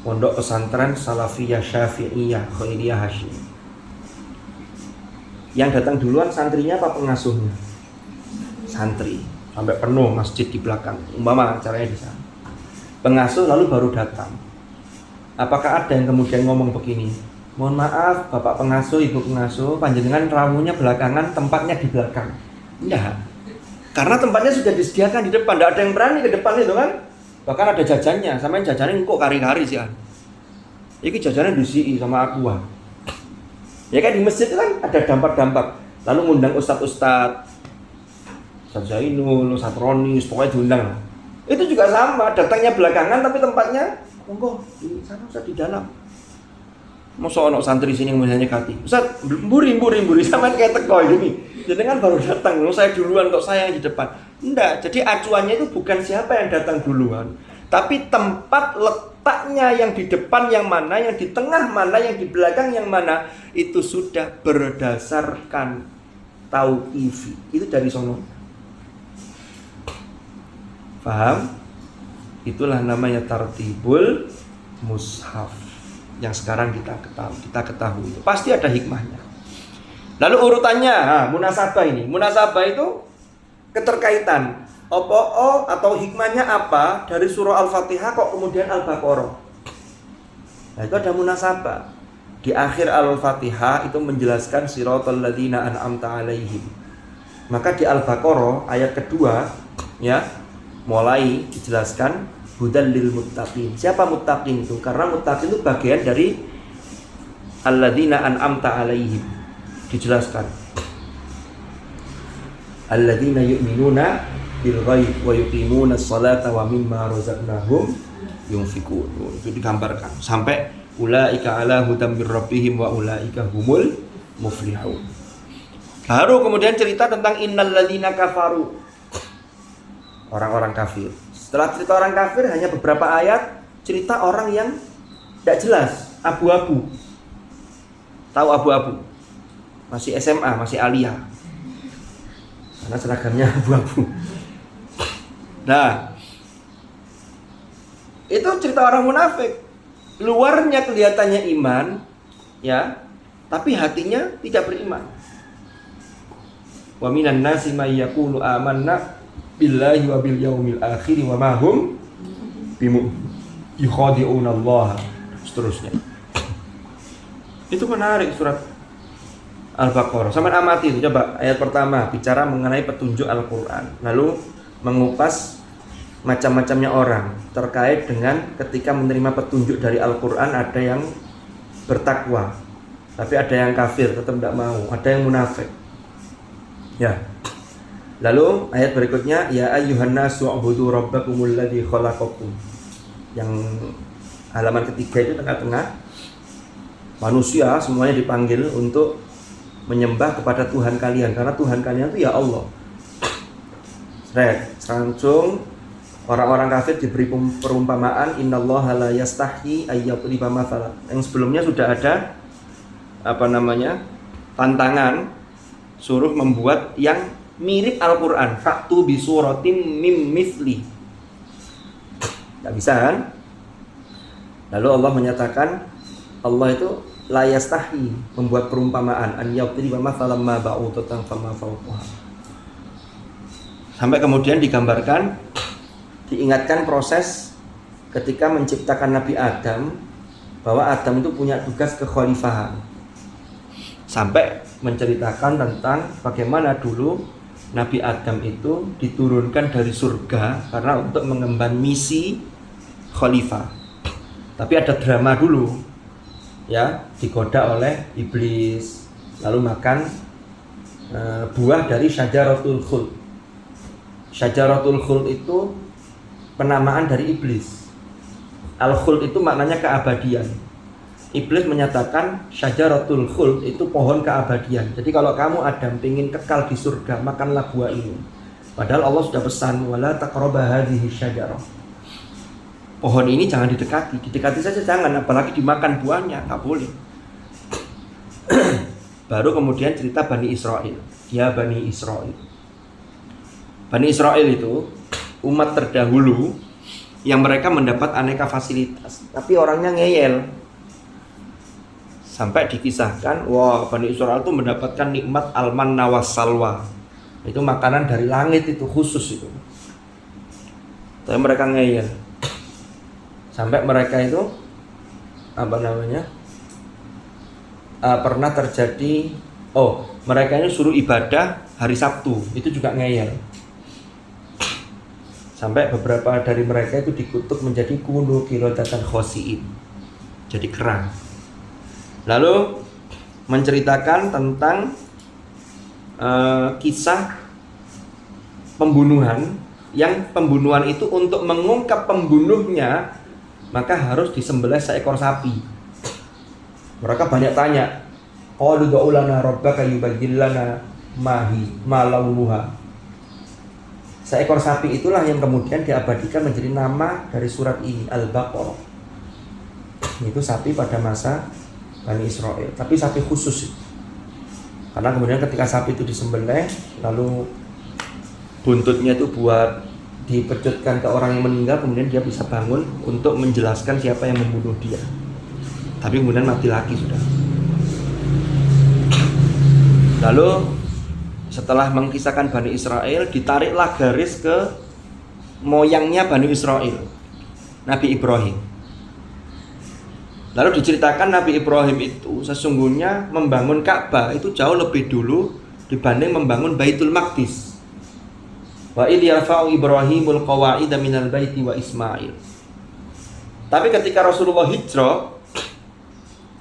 pondok pesantren Salafiyah Syafi'iyah Khairiyah Hashim. Yang datang duluan santrinya apa pengasuhnya? Santri, sampai penuh masjid di belakang, umpama acaranya di sana. Pengasuh lalu baru datang. Apakah ada yang kemudian ngomong begini, mohon maaf Bapak pengasuh, Ibu pengasuh, panjenengan ramunya belakangan, tempatnya di belakang? Enggak. Karena tempatnya sudah disediakan di depan, tidak ada yang berani ke depan itu kan. Bahkan ada jajannya, sama yang jajannya kok kari-kari sih kan. Ini jajannya disi sama aqua. Ya kan di masjid itu kan ada dampak-dampak. Lalu ngundang ustadz-ustadz, Ustadz Zainul, Ustadz Ronis, pokoknya diundang lah. Itu juga sama, datangnya belakangan tapi tempatnya monggo di sana Ustadz di dalam. Masa ono santri sini yang misalnya kati, Ustadz mburi sama kayak teko ini. Jadi kan baru datang, saya duluan kok saya yang di depan. Enggak, jadi acuannya itu bukan siapa yang datang duluan, tapi tempat letaknya yang di depan yang mana, yang di tengah mana, yang di belakang yang mana, itu sudah berdasarkan tauqif. Itu dari sono. Paham? Itulah namanya tartibul mushaf yang sekarang kita ketahui. Pasti ada hikmahnya. Lalu urutannya, munasabah ini. Munasabah itu keterkaitan. Atau hikmahnya apa dari surah Al-Fatihah kok kemudian Al-Baqarah? Nah, itu ada munasabah. Di akhir Al-Fatihah itu menjelaskan siratal ladzina an'amta 'alaihim. Maka di Al-Baqarah ayat kedua ya, mulai dijelaskan hudal lil muttaqin. Siapa muttaqin itu? Karena muttaqin itu bagian dari alladzina an'amta 'alaihim. Dijelaskan alladzina yu'minuna bil ghaib wa yuqimuna sholata wa mimma razaqnahum yunfiqun. Itu digambarkan sampai ulaika ala hudam mir rabbihim wa ulaika humul muflihun. Baru kemudian cerita tentang innal ladzina kafaru, orang-orang kafir. Setelah cerita orang kafir hanya beberapa ayat cerita orang yang tidak jelas, abu-abu. Tahu abu-abu? Masih SMA, masih aliyah. Karena seragamnya abu-abu. Nah, itu cerita orang munafik. Luarnya kelihatannya iman, ya, tapi hatinya tidak beriman. Wa minan nasi may yaqulu amanna billahi wa bil yaumil akhir wa ma hum yukhadi'una Allah. Seterusnya. Itu menarik surat Al-Baqarah. Sampai amati itu, coba ayat pertama bicara mengenai petunjuk Al-Quran, lalu mengupas macam-macamnya orang terkait dengan ketika menerima petunjuk dari Al-Quran. Ada yang bertakwa, tapi ada yang kafir tetap tidak mau, ada yang munafik. Ya. Lalu ayat berikutnya, ya ayyuhan nasu u'budu rabbakumul ladzi khalaqakum. Yang halaman ketiga itu tengah-tengah. Manusia semuanya dipanggil untuk menyembah kepada Tuhan kalian, karena Tuhan kalian itu ya Allah. Langsung orang-orang kafir diberi perumpamaan innallaha la yastahi ayyadriba mathalan. Yang sebelumnya sudah ada tantangan suruh membuat yang mirip Al-Qur'an, fa'tu bi suratim mim mithli. Enggak bisa kan? Lalu Allah menyatakan, Allah itu la yastahi membuat perumpamaan an yadriba mathalan ma ba'udatan fama fawqaha. Sampai kemudian digambarkan, diingatkan proses ketika menciptakan Nabi Adam, bahwa Adam itu punya tugas kekhalifahan. Sampai menceritakan tentang bagaimana dulu Nabi Adam itu diturunkan dari surga karena untuk mengemban misi khalifah. Tapi ada drama dulu, ya, digoda oleh iblis, lalu makan buah dari syajaratul khuld. Syajaratul khuld itu penamaan dari iblis. Al-khuld itu maknanya keabadian. Iblis menyatakan syajaratul khuld itu pohon keabadian. Jadi kalau kamu Adam ingin kekal di surga, makanlah buah ini. Padahal Allah sudah pesan, wala taqrabu hadhihi syajarah. Pohon ini jangan didekati. Didekati saja jangan, apalagi dimakan buahnya, tak boleh. Baru kemudian cerita Bani Israel. Ya Bani Israel. Bani Israel itu umat terdahulu yang mereka mendapat aneka fasilitas, tapi orangnya ngeyel. Sampai dikisahkan, Bani Israel itu mendapatkan nikmat al-manna was-salwa. Itu makanan dari langit, itu khusus itu. Tapi mereka ngeyel. Sampai mereka itu pernah terjadi, mereka ini suruh ibadah hari Sabtu, itu juga ngeyel. Sampai beberapa dari mereka itu dikutuk menjadi kunu qiradatan khosiin, jadi kerang. Lalu menceritakan tentang kisah pembunuhan, yang pembunuhan itu untuk mengungkap pembunuhnya maka harus disembelih seekor sapi. Mereka banyak tanya, qalu du'u lana rabbaka yubayyil lana ma launuha. Seekor sapi itulah yang kemudian diabadikan menjadi nama dari surat ini, Al-Baqarah. Itu sapi pada masa Bani Israel, tapi sapi khusus. Karena kemudian ketika sapi itu disembelih, lalu buntutnya itu buat dipecutkan ke orang yang meninggal, kemudian dia bisa bangun untuk menjelaskan siapa yang membunuh dia. Tapi kemudian mati lagi sudah. Lalu setelah mengkisahkan Bani Israel, ditariklah garis ke moyangnya Bani Israel, Nabi Ibrahim. Lalu diceritakan Nabi Ibrahim itu sesungguhnya membangun Ka'bah itu jauh lebih dulu dibanding membangun Baitul Maqdis. Wa idh yarfa'u Ibrahimul qawa'ida minal baiti wa Ismail. Tapi ketika Rasulullah hijrah,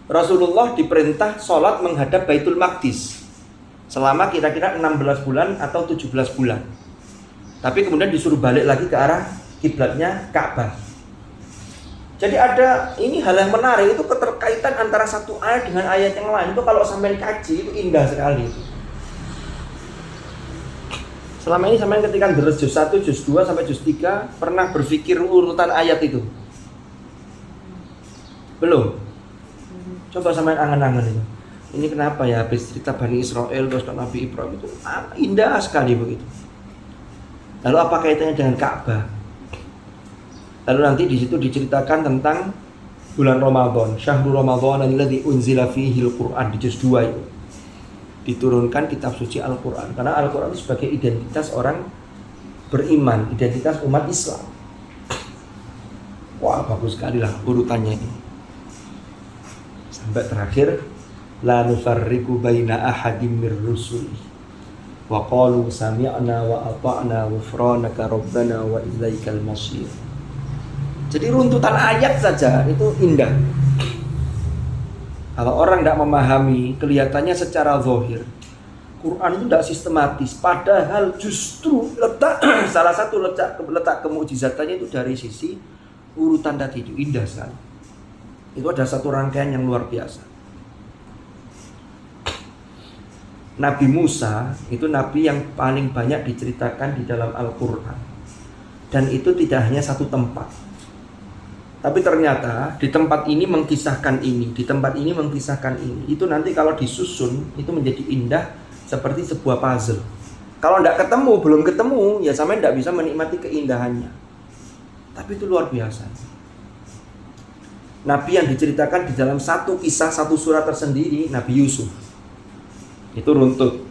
Rasulullah diperintah sholat menghadap Baitul Maqdis selama kira-kira 16 bulan atau 17 bulan. Tapi kemudian disuruh balik lagi ke arah kiblatnya Ka'bah. Jadi ada ini hal yang menarik, itu keterkaitan antara satu ayat dengan ayat yang lain. Itu kalau sampai kaji itu indah sekali. Selama ini sampai ketika deres juz 1, juz 2 sampai juz 3 pernah berpikir urutan ayat itu? Belum? Coba sampai angan-angan itu. Ini kenapa ya habis cerita Bani Israel terus Nabi Ibrahim itu indah sekali begitu. Lalu apa kaitannya dengan Ka'bah? Lalu nanti di situ diceritakan tentang bulan Ramadan, syahrul Ramadan alladzi unzila fihil Qur'an, di juz 2 itu. Diturunkan kitab suci Al-Qur'an. Karena Al-Qur'an itu sebagai identitas orang beriman, identitas umat Islam. Wah, bagus sekali lah urutannya ini. Sampai terakhir, la nufarriqu baina ahadim mir rusuli wa qalu sami'na wa ata'na ghufranaka rabbana wa ilaikal masir. Jadi runtutan ayat saja itu indah. Kalau orang tidak memahami, kelihatannya secara zahir Quran itu tidak sistematis. Padahal justru salah satu letak kemujizatannya itu dari sisi urutan tadi itu indah sekali. Itu ada satu rangkaian yang luar biasa. Nabi Musa itu nabi yang paling banyak diceritakan di dalam Al-Quran. Dan itu tidak hanya satu tempat. Tapi ternyata di tempat ini mengkisahkan ini, di tempat ini mengkisahkan ini. Itu nanti kalau disusun itu menjadi indah seperti sebuah puzzle. Kalau tidak ketemu, belum ketemu, ya sampai tidak bisa menikmati keindahannya. Tapi itu luar biasa. Nabi yang diceritakan di dalam satu kisah, satu surat tersendiri, Nabi Yusuf. Itu runtut.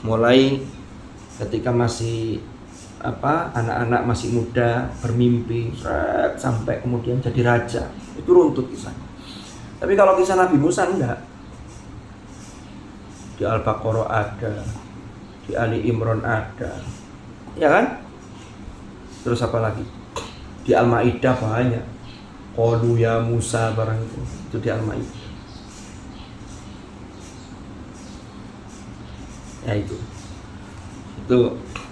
Mulai ketika masih anak-anak masih muda bermimpi sampai kemudian jadi raja, itu runtut kisahnya. Tapi kalau kisah Nabi Musa enggak. Di Al-Baqarah ada, di Ali Imran ada, ya kan? Terus apa lagi? Di Al-Maidah banyak. Qalu ya Musa barang itu di Al-Maidah. Ya itu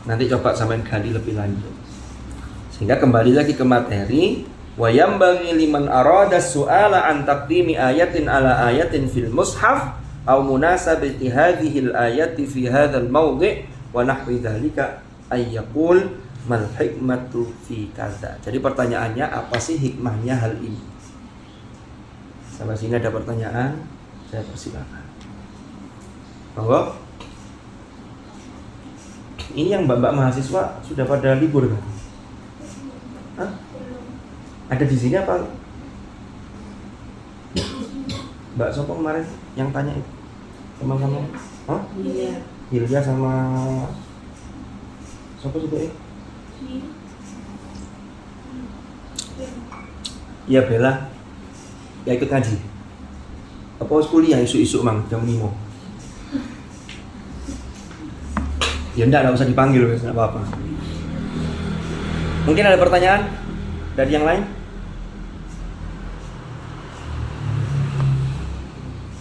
nanti coba sampean gali lebih lanjut. Sehingga kembali lagi ke materi, wa yambaghi liman arada su'ala an taqdimi ayatin ala ayatin fil mushaf aw munasabati hadhihi al-ayati fi hadzal mawdi' wa nahwi dzalika ay yaqul mal hikmatu fi kadza. Jadi pertanyaannya, apa sih hikmahnya hal ini? Sampai sini ada pertanyaan, saya persilakan. Monggo. Ini yang mbak-mbak mahasiswa sudah pada libur kan? Hah? Ada di sini apa? Mbak Sopo kemarin yang tanya itu sama-sama? Hah? Hilya sama Sopo juga ya? Iya Bella. Ya ikut ngaji. Apa kuliah isu-isu mang jam 5? Ya enggak usah dipanggil, enggak apa-apa. Mungkin ada pertanyaan dari yang lain?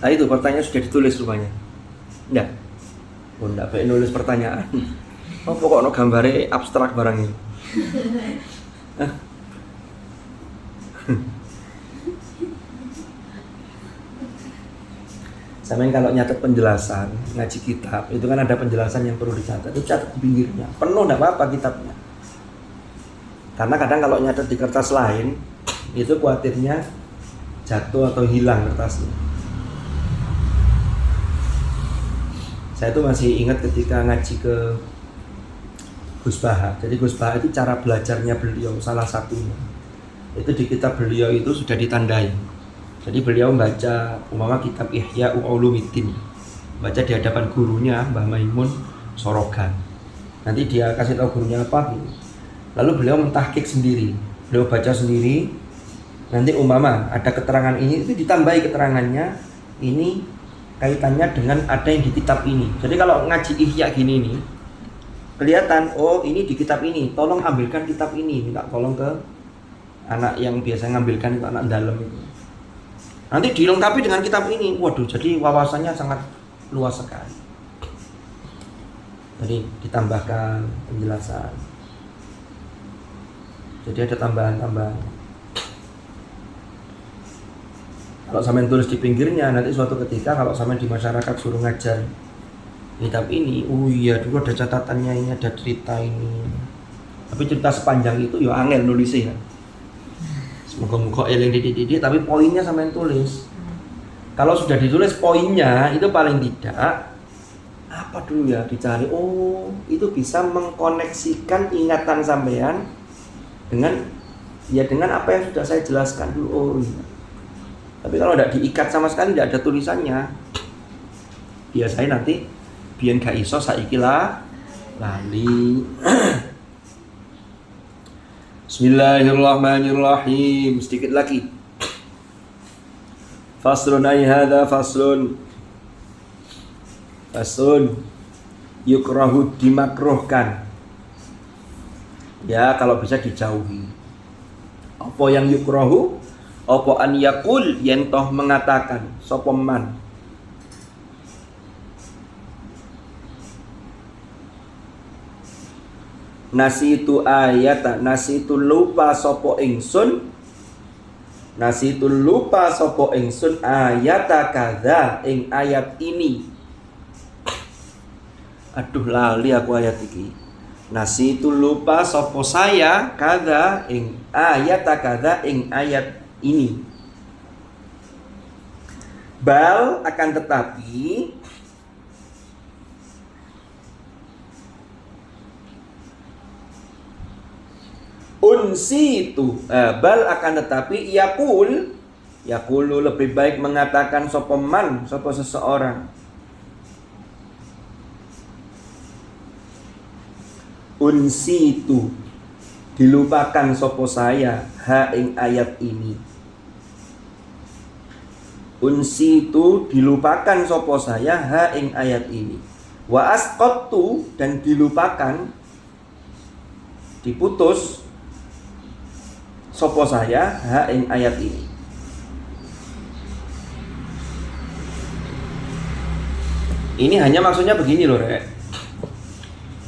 Nah itu pertanyaan sudah ditulis rupanya. Enggak? Oh enggak, baik nulis pertanyaan. Oh pokoknya gambarnya abstrak barang ini. Sampai kalau nyatet penjelasan ngaji kitab itu kan ada penjelasan yang perlu dicatat, itu catat di pinggirnya, penuh enggak apa-apa kitabnya. Karena kadang kalau nyatet di kertas lain itu khawatirnya jatuh atau hilang kertasnya. Saya tuh masih ingat ketika ngaji ke Gus Baha. Jadi Gus Baha itu cara belajarnya beliau salah satunya itu di kitab beliau itu sudah ditandai. Jadi beliau membaca umpama kitab Ihya Ulumuddin, baca di hadapan gurunya Mbah Maimun Sorogan. Nanti dia kasih tahu gurunya apa gitu. Lalu beliau mentahqiq sendiri, beliau baca sendiri. Nanti umpama ada keterangan ini, itu ditambahi keterangannya ini kaitannya dengan ada yang di kitab ini. Jadi kalau ngaji Ihya gini nih, kelihatan oh ini di kitab ini, tolong ambilkan kitab ini, minta tolong ke anak yang biasa ngambilkan itu, anak dalam itu. Nanti dilengkapi dengan kitab ini. Waduh, jadi wawasannya sangat luas sekali. Jadi ditambahkan penjelasan. Jadi ada tambahan-tambahan. Kalau sampean tulis di pinggirnya, nanti suatu ketika kalau sampean di masyarakat suruh ngajar kitab ini, oh iya dulu ada catatannya ini, ada cerita ini. Tapi cerita sepanjang itu ya angel nulisnya. Semoga-moga eling didik, tapi poinnya sampean tulis. Kalau sudah ditulis poinnya itu paling tidak apa dulu ya dicari. Oh, itu bisa mengkoneksikan ingatan sampean dengan apa yang sudah saya jelaskan dulu. Oh iya. Tapi kalau tidak diikat sama sekali, tidak ada tulisannya, biasanya nanti biar gak iso saiki lah lali. Bismillahirrahmanirrahim. Sedikit lagi. Faslun ay hadza faslun. Faslun yukrahu dimakruhkan. Ya kalau bisa dijauhi. Apa yang yukrahu? Apa an yaqul yen toh mengatakan sapa man. Nasitu ayata, nasitu lupa sopo ingsun, nasitu lupa sopo ingsun ayata kadza ing ayat ini. Aduh lali aku ayat iki. Nasi itu lupa sopo saya kada ing ayat kada ing ayat ini. Bal akan tetapi unsi itu bal akan tetapi yakulu lebih baik mengatakan sopo seseorang unsi itu dilupakan sopo saya ha ing ayat ini. Unsi itu dilupakan sopo saya ha ing ayat ini. Wa asqattu dan dilupakan diputus sopo saya ha ing ayat ini. Ini hanya maksudnya begini loh, Rek.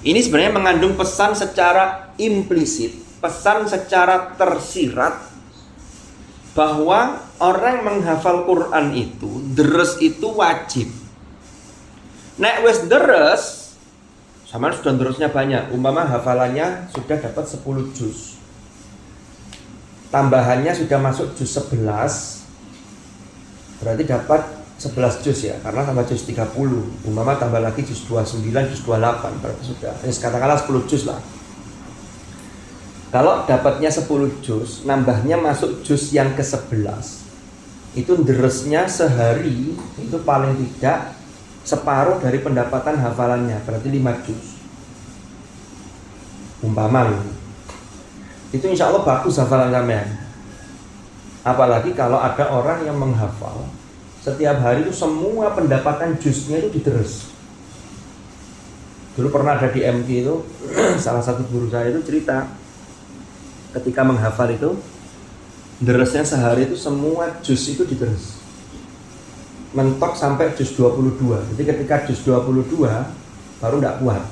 Ini sebenarnya mengandung pesan secara implisit, pesan secara tersirat bahwa orang menghafal Quran itu deres itu wajib. Nek wis deres, sama sudah deresnya banyak. Umpama hafalannya sudah dapat 10 juz. Tambahannya sudah masuk juz 11. Berarti dapat 11 juz ya, karena tambah juz 30. Umpama tambah lagi juz 29, juz 28, berarti sudah katakanlah 10 juz lah. Kalau dapatnya 10 juz, nambahnya masuk juz yang ke-11. Itu deresnya sehari itu paling tidak separuh dari pendapatan hafalannya, berarti 5 juz. Umpama itu insya Allah bagus hafalan sampean. Apalagi kalau ada orang yang menghafal setiap hari itu semua pendapatan juznya itu dideres. Dulu pernah ada di MT itu salah satu guru saya itu cerita ketika menghafal itu deresnya sehari itu semua juz itu dideres. Mentok sampai juz 22. Jadi ketika juz 22 baru tidak kuat.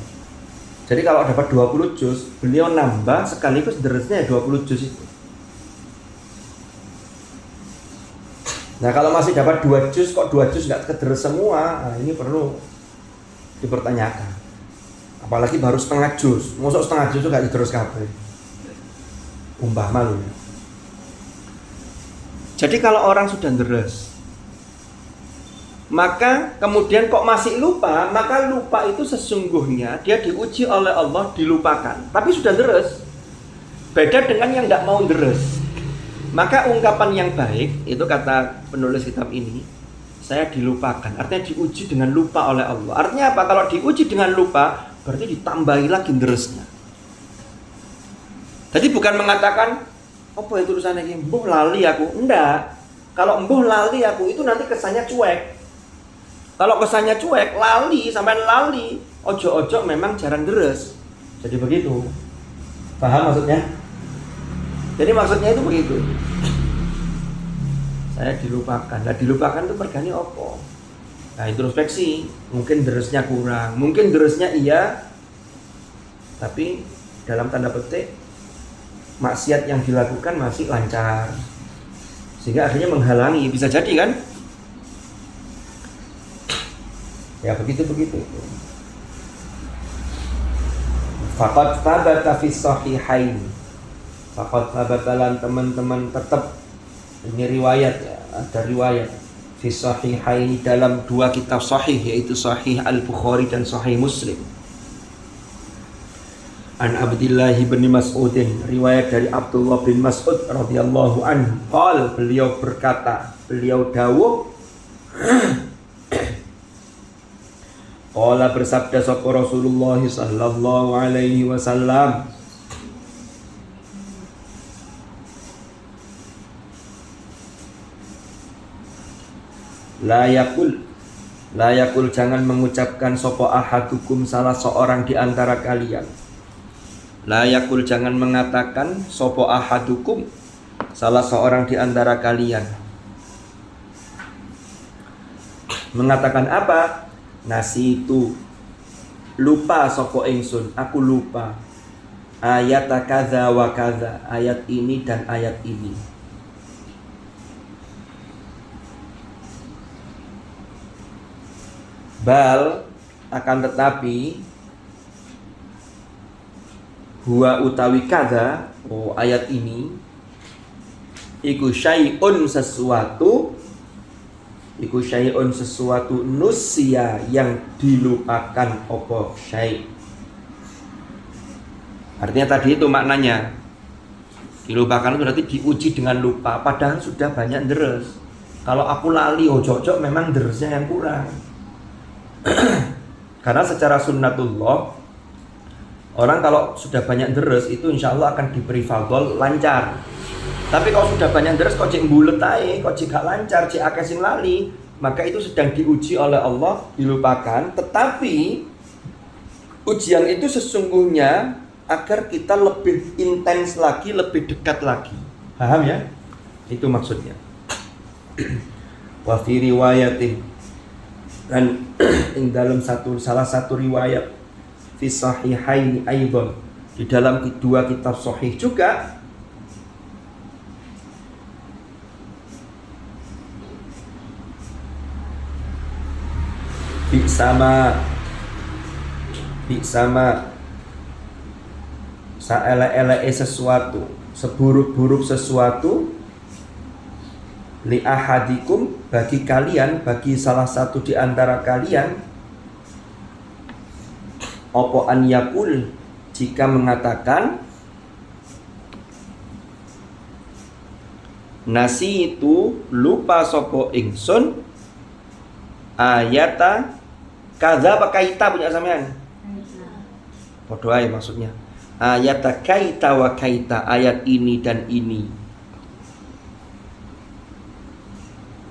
Jadi kalau dapat 20 juz, beliau nambah sekaligus deresnya 20 juz itu. Nah kalau masih dapat 2 juz, kok 2 juz nggak kederes semua, nah, ini perlu dipertanyakan. Apalagi baru setengah juz, masuk setengah juz itu nggak diterus kabeh. Umpama loh ya. Jadi kalau orang sudah deres, maka kemudian kok masih lupa, maka lupa itu sesungguhnya dia diuji oleh Allah dilupakan, tapi sudah deres. Beda dengan yang tidak mau deres. Maka ungkapan yang baik, itu kata penulis kitab ini, saya dilupakan, artinya diuji dengan lupa oleh Allah. Artinya apa? Kalau diuji dengan lupa, berarti ditambahi lagi deresnya. Jadi bukan mengatakan, apa itu tulisannya ini, mbuh lali aku. Enggak. Kalau mbuh lali aku, itu nanti kesannya cuek. Kalau kesannya cuek, lali, sampai lali, ojo-ojo memang jarang deres. Jadi begitu. Paham maksudnya? Jadi maksudnya itu begitu. Saya dilupakan. Nah dilupakan itu pergane apa? Nah introspeksi. Mungkin deresnya kurang, mungkin deresnya iya, tapi dalam tanda petik maksiat yang dilakukan masih lancar, sehingga akhirnya menghalangi. Bisa jadi kan? Ya begitu. Faqad thabata fi sahihain. Faqad thabatalan teman-teman tetap ini riwayat ya, ada riwayat fi sahihain dalam 2 kitab sahih, yaitu Sahih Al-Bukhari dan Sahih Muslim. An Abdullah bin Mas'ud, riwayat dari Abdullah bin Mas'ud radhiyallahu anhu, qala, beliau berkata, beliau dawuh, qala bersabda sapa Rasulullah sallallahu alaihi wasallam, La yakul jangan mengucapkan sapa ahadukum salah seorang di antara kalian. La yakul jangan mengatakan sapa ahadukum salah seorang di antara kalian. Mengatakan apa? Nasi itu lupa sapa ingsun, aku lupa. Ayat kadza wa kadza, ayat ini dan ayat ini. Bal akan tetapi huwa utawi kada, ayat ini iku syai'un sesuatu nusia yang dilupakan opo syai'. Artinya tadi itu maknanya dilupakan itu berarti diuji dengan lupa, padahal sudah banyak deres. Kalau aku lali ojo-ojo memang deresnya yang kurang. Karena secara sunnatullah orang kalau sudah banyak deres itu insya Allah akan diberi fadhol lancar. Tapi kalau sudah banyak deres kok cek bulet ae, kok cek gak lancar, cek akeh sing lali, maka itu sedang diuji oleh Allah, dilupakan. Tetapi ujian itu sesungguhnya agar kita lebih intens lagi, lebih dekat lagi. Paham ya? Itu maksudnya. Wa fi riwayatin, dan dalam salah satu riwayat fi sahihaini aidan, di dalam kedua kitab sahih juga, Bi'sama saele-ele sesuatu, seburuk-buruk sesuatu, li ahadikum, bagi kalian, bagi salah satu di antara kalian, opo an yakul, jika mengatakan nasi itu lupa sopo ingsun ayata kaza apa kaita punya sampean? Podo ae maksudnya. Ayata kaita wa kaita, ayat ini dan ini.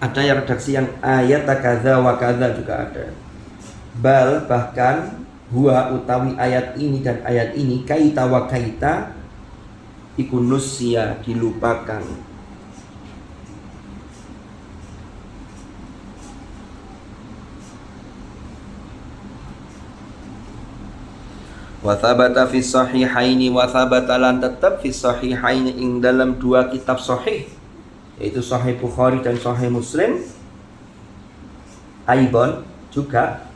Ada yang redaksi yang ayata kaza wa kaza juga ada. Bal, bahkan huwa utawi ayat ini dan ayat ini, kaita wa kaita iku nusia, dilupakan. Wa thabata fi sahihaini, wa thabata lan tetap fi sahihaini, ing dalam dua kitab sahih, yaitu Sahih Bukhari dan Sahih Muslim, aibon juga,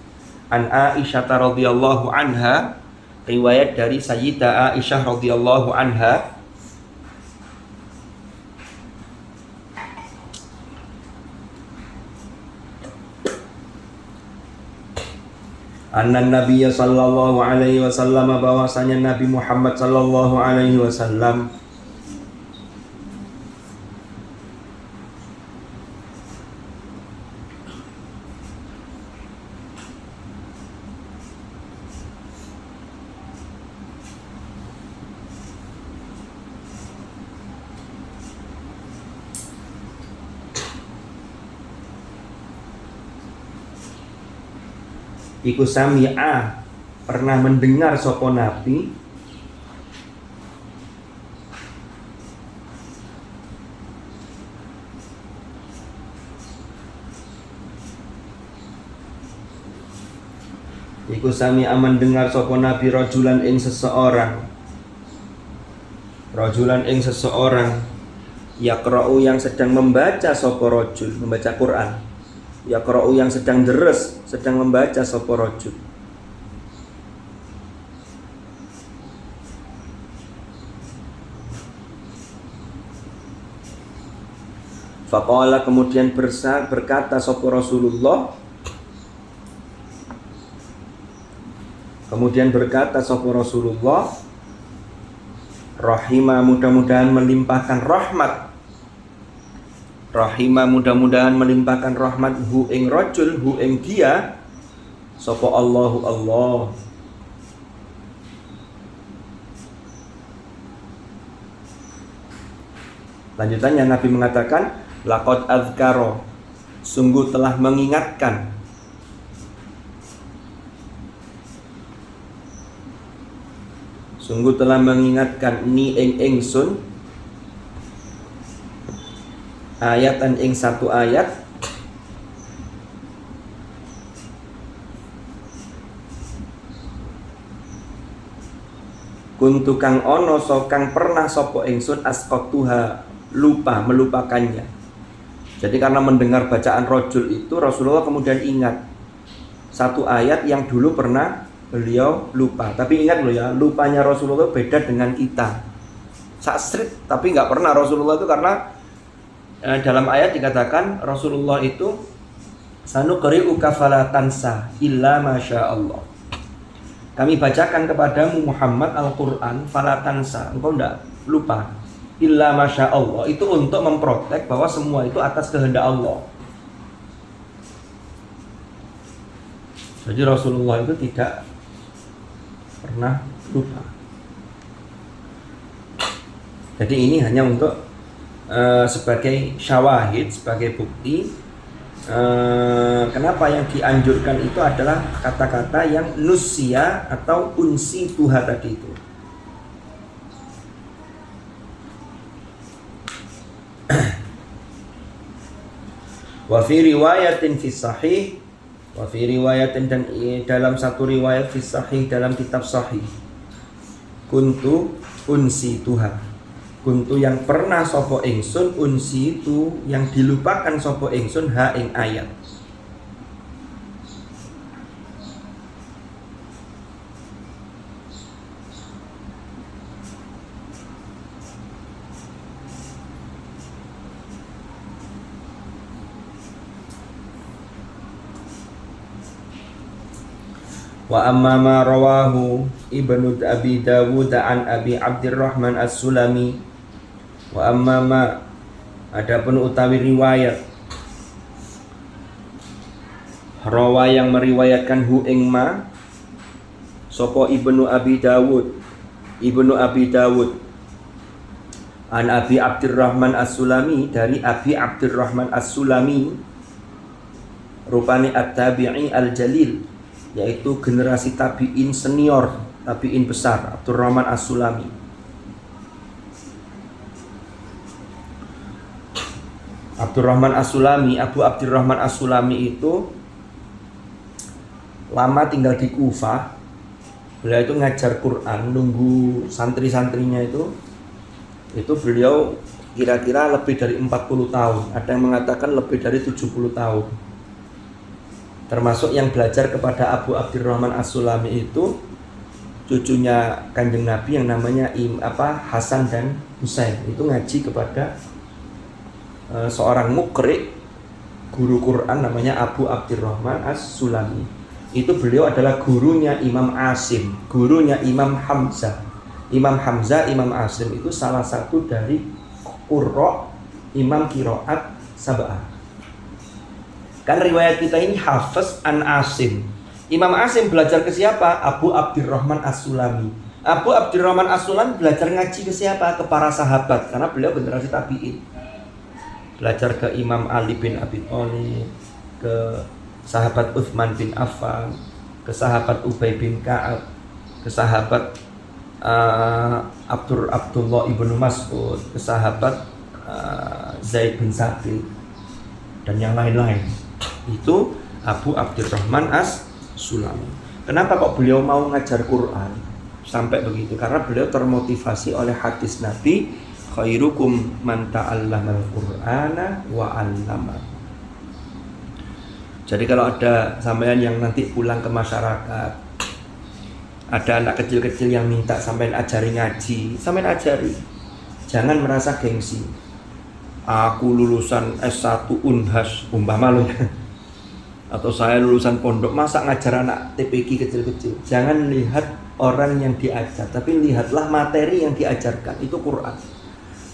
an Aisyah radhiyallahu anha, riwayat dari Sayyidah Aisyah radhiyallahu anha, anna Nabiya sallallahu alaihi wasallam, bahwasanya Nabi Muhammad sallallahu alaihi wasallam iku sami'a, pernah mendengar sapa Nabi iku sami'a mendengar sapa Nabi rajulan ing seseorang yaqra'u, yang sedang membaca sapa rajul, membaca Quran. Yaqra'u, yang sedang deres, sedang membaca sapa rajul. Faqala, kemudian berkata sapa Rasulullah, rahimah, mudah-mudahan melimpahkan rahmat, rahimah, mudah-mudahan melimpahkan rahmat, hu ing rajul, hu ing dia, sapa Allahu Allah. Lanjutannya Nabi mengatakan, laqad azkaro, sungguh telah mengingatkan, ni ing ingsun ayatan ing satu ayat, kuntu kang ono so kang pernah sopo ingsun asqatuha, lupa, melupakannya. Jadi karena mendengar bacaan rajul itu, Rasulullah kemudian ingat, satu ayat yang dulu pernah beliau lupa. Tapi ingat loh ya, lupanya Rasulullah beda dengan kita. Sakstrit, tapi nggak pernah Rasulullah itu, karena dalam ayat dikatakan Rasulullah itu sanuqri'uka fala tansa illa masya Allah. Kami bacakan kepadamu Muhammad Al-Quran fala tansa, engkau tidak lupa, illa masya Allah. Itu untuk memprotek bahwa semua itu atas kehendak Allah. Jadi Rasulullah itu tidak pernah lupa. Jadi ini hanya untuk sebagai syawahid, sebagai bukti. Kenapa yang dianjurkan itu adalah kata-kata yang nusia atau unsi tuha tadi itu. Wa fi riwayatin fi sahih, wa fi riwayatin, dan dalam satu riwayat fi sahih, dalam kitab sahih, kuntu unsi tuha, kuntu yang pernah sopo ingsun, unsi itu yang dilupakan sopo ingsun, ha ing ayat. Wa amma ma rawahu Ibnu Abi Dawud an Abi Abdurrahman As-Sulami, wa amma ma, adapun utawi riwayat rawa yang meriwayatkan hu ing ma sapa Ibnu Abi Dawud, Ibnu Abi Dawud an Abi Abdurrahman As-Sulami, dari Abi Abdurrahman As-Sulami, rupane at-tabi'i al-jalil, yaitu generasi tabi'in senior, tabi'in besar, Abdurrahman As-Sulami. Abdurrahman As-Sulami, Abu Abdurrahman As-Sulami itu lama tinggal di Kufah. Beliau itu ngajar Quran, nunggu santri-santrinya itu beliau kira-kira lebih dari 40 tahun. Ada yang mengatakan lebih dari 70 tahun. Termasuk yang belajar kepada Abu Abdurrahman As-Sulami itu cucunya Kanjeng Nabi yang namanya Hasan dan Husain. Itu ngaji kepada seorang mukri, guru Quran namanya Abu Abdurrahman As-Sulami. Itu beliau adalah gurunya Imam Asim, gurunya Imam Hamzah. Imam Hamzah, Imam Asim itu salah satu dari qurra Imam Qiraat Sab'ah. Kan riwayat kita ini Hafiz an Asim. Imam Asim belajar ke siapa? Abu Abdurrahman As-Sulami. Abu Abdurrahman As-Sulami belajar ngaji ke siapa? Ke para sahabat, karena beliau generasi tabi'in. Belajar ke Imam Ali bin Abi Thalib, ke sahabat Utsman bin Affan, ke sahabat Ubay bin Ka'ab, ke sahabat Abdullah ibnu Mas'ud, ke sahabat Zaid bin Sabit, dan yang lain-lain. Itu Abu Abdurrahman As-Sulami. Kenapa kok beliau mau ngajar Quran sampai begitu? Karena beliau termotivasi oleh hadis Nabi, khairukum man ta'allamal Qur'ana wa 'allama. Jadi kalau ada sampean yang nanti pulang ke masyarakat, ada anak kecil-kecil yang minta sampean ajari ngaji, sampean ajari. Jangan merasa gengsi. Aku lulusan S1 Unhas umpama loh. Atau saya lulusan pondok, masa ngajar anak TPQ kecil-kecil. Jangan lihat orang yang diajar, tapi lihatlah materi yang diajarkan, itu Quran.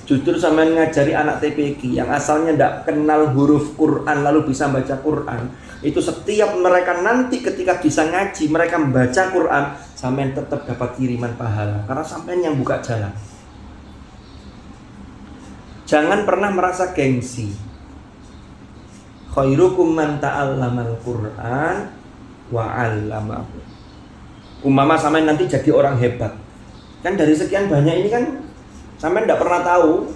Justru sampean ngajari anak TPQ yang asalnya tidak kenal huruf Quran lalu bisa baca Quran, itu setiap mereka nanti ketika bisa ngaji, mereka membaca Quran, sampean tetap dapat kiriman pahala karena sampean yang buka jalan. Jangan pernah merasa gengsi. Khairukum man ta'allamal Qur'an wa 'allamahu. Umpama sampean nanti jadi orang hebat, kan dari sekian banyak ini kan sampean tidak pernah tahu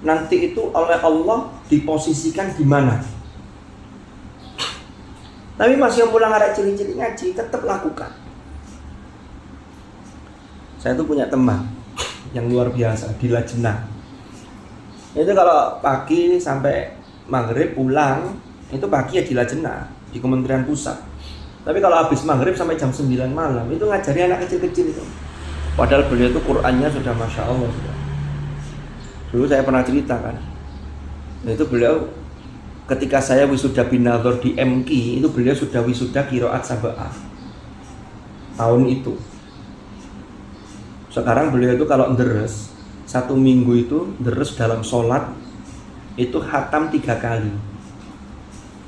nanti itu oleh Allah diposisikan di mana. Tapi masih yang pulang arek cili-cili ngaji, tetap lakukan. Saya tuh punya teman yang luar biasa di Lajnah. Itu kalau pagi sampai maghrib pulang, itu pagi ya di Lajnah, di Kementerian Pusat. Tapi kalau habis maghrib sampai jam 9 malam itu ngajari anak kecil-kecil itu. Padahal beliau itu Qur'annya sudah Masya Allah sudah. Dulu saya pernah cerita kan, itu beliau ketika saya wisuda binadhor di MQ itu beliau sudah wisuda qiraat sab'ah tahun itu. Sekarang beliau itu kalau deres 1 minggu itu deres dalam sholat itu khatam 3 kali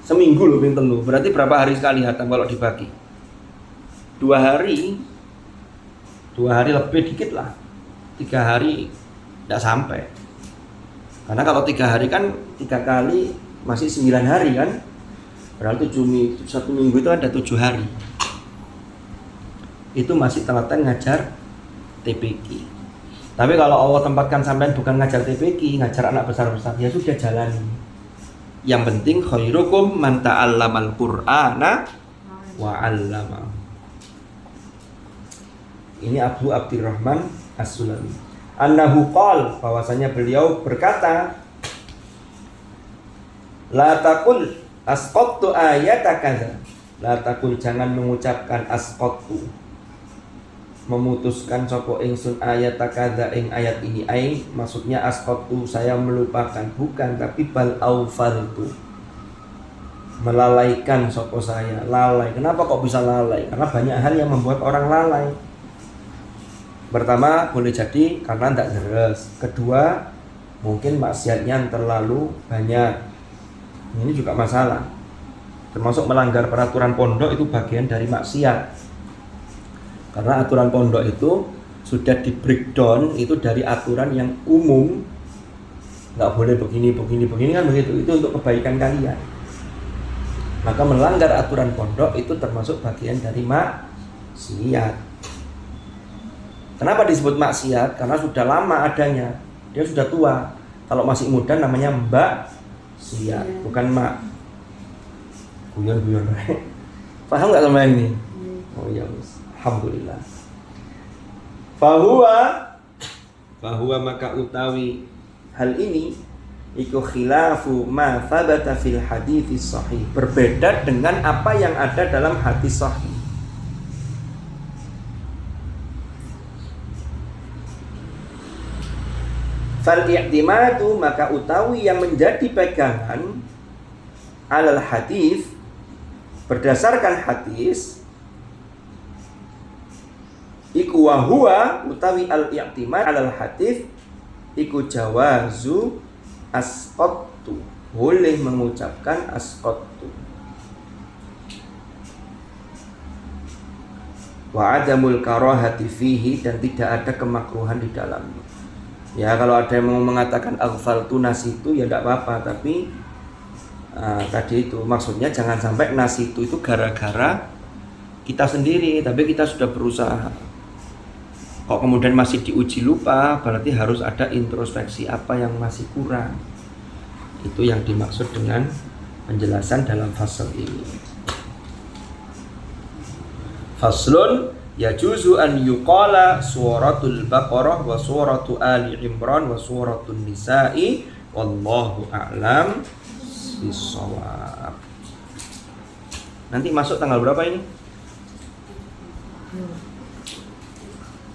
seminggu loh, pinten loh. Berarti berapa hari sekali khatam kalau dibagi? 2 hari lebih dikit lah, 3 hari tidak sampai. Karena kalau 3 hari kan 3 kali masih 9 hari kan, berarti 1 minggu itu ada 7 hari. Itu masih telaten ngajar TPQ. Tapi kalau Allah tempatkan sampean bukan ngajar TPQ, ngajar anak besar-besar, ya sudah jalani. Yang penting khairukum man ta'allamal Qur'ana wa 'allama. Ini Abu Abdurrahman As-Sulami. Annahu qala, bahwasanya beliau berkata, la taqul asqattu ayata kadza. La taqul, jangan mengucapkan asqattu, memutuskan sapa ingsun ayat kadza ing ayat ini. Ai maksudnya asqattu, saya melupakan, bukan, tapi bal aufaltu, melalaikan sapa saya, lalai. Kenapa kok bisa lalai? Karena banyak hal yang membuat orang lalai. Pertama, boleh jadi karena tidak deres. Kedua, mungkin maksiatnya terlalu banyak. Ini juga masalah. Termasuk melanggar peraturan pondok itu bagian dari maksiat. Karena aturan pondok itu sudah di breakdown itu dari aturan yang umum. Nggak boleh begini kan begitu. Itu untuk kebaikan kalian. Maka melanggar aturan pondok itu termasuk bagian dari maksiat. Kenapa disebut maksiat? Karena sudah lama adanya. Dia sudah tua. Kalau masih muda namanya mbak siat, bukan mak. Guyon-guyon. Paham nggak sama ini? Oh ya, alhamdulillah. Fahuwa maka utawi hal ini iku khilafu ma thabata fil hadits sahih. Berbeda dengan apa yang ada dalam hadis sahih. Fal i'timadu, maka utawi yang menjadi pegangan alal hadis, berdasarkan hadis, iku wa huwa utawi al i'timad alal hadis iku jawazu asqattu, boleh mengucapkan asqattu, wa adamul karahati fihi, dan tidak ada kemakruhan di dalamnya. Ya kalau ada yang mau mengatakan aghfaltu nasitu ya tidak apa-apa, tapi tadi itu maksudnya jangan sampai nasitu itu gara-gara kita sendiri, tapi kita sudah berusaha. Kok kemudian masih diuji lupa, berarti harus ada introspeksi apa yang masih kurang. Itu yang dimaksud dengan penjelasan dalam fasal ini. Faslun yajuzu an yuqala suratul Baqarah wa suratu Ali Imran wa suratul Nisa'i wallahu a'lam bissawab. Nanti masuk tanggal berapa ini?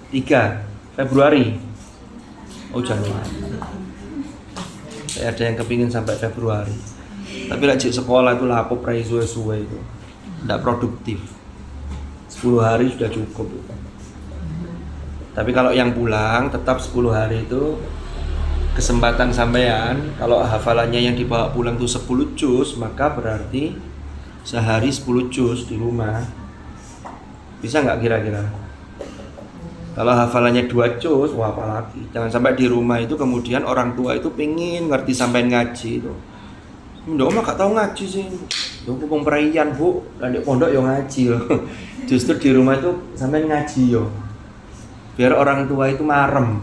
3 Februari. Oh Januari. Saya ada yang kepingin sampai Februari. Tapi lagi sekolah itu lah apa suwe-suwe itu. Tidak produktif. 10 hari sudah cukup. Tapi kalau yang pulang tetap 10 hari itu kesempatan sampean. Kalau hafalannya yang dibawa pulang itu 10 juz, maka berarti sehari 10 juz di rumah. Bisa nggak kira-kira? Kalau hafalannya 2 juz, wah apalagi. Jangan sampai di rumah itu kemudian orang tua itu pengen ngerti sampean ngaji itu. Nggak mah gak tahu ngaji sih. Aku pemberian bu, dan di pondok yang ngaji loh. Justru di rumah itu sampai ngaji yo, biar orang tua itu marem.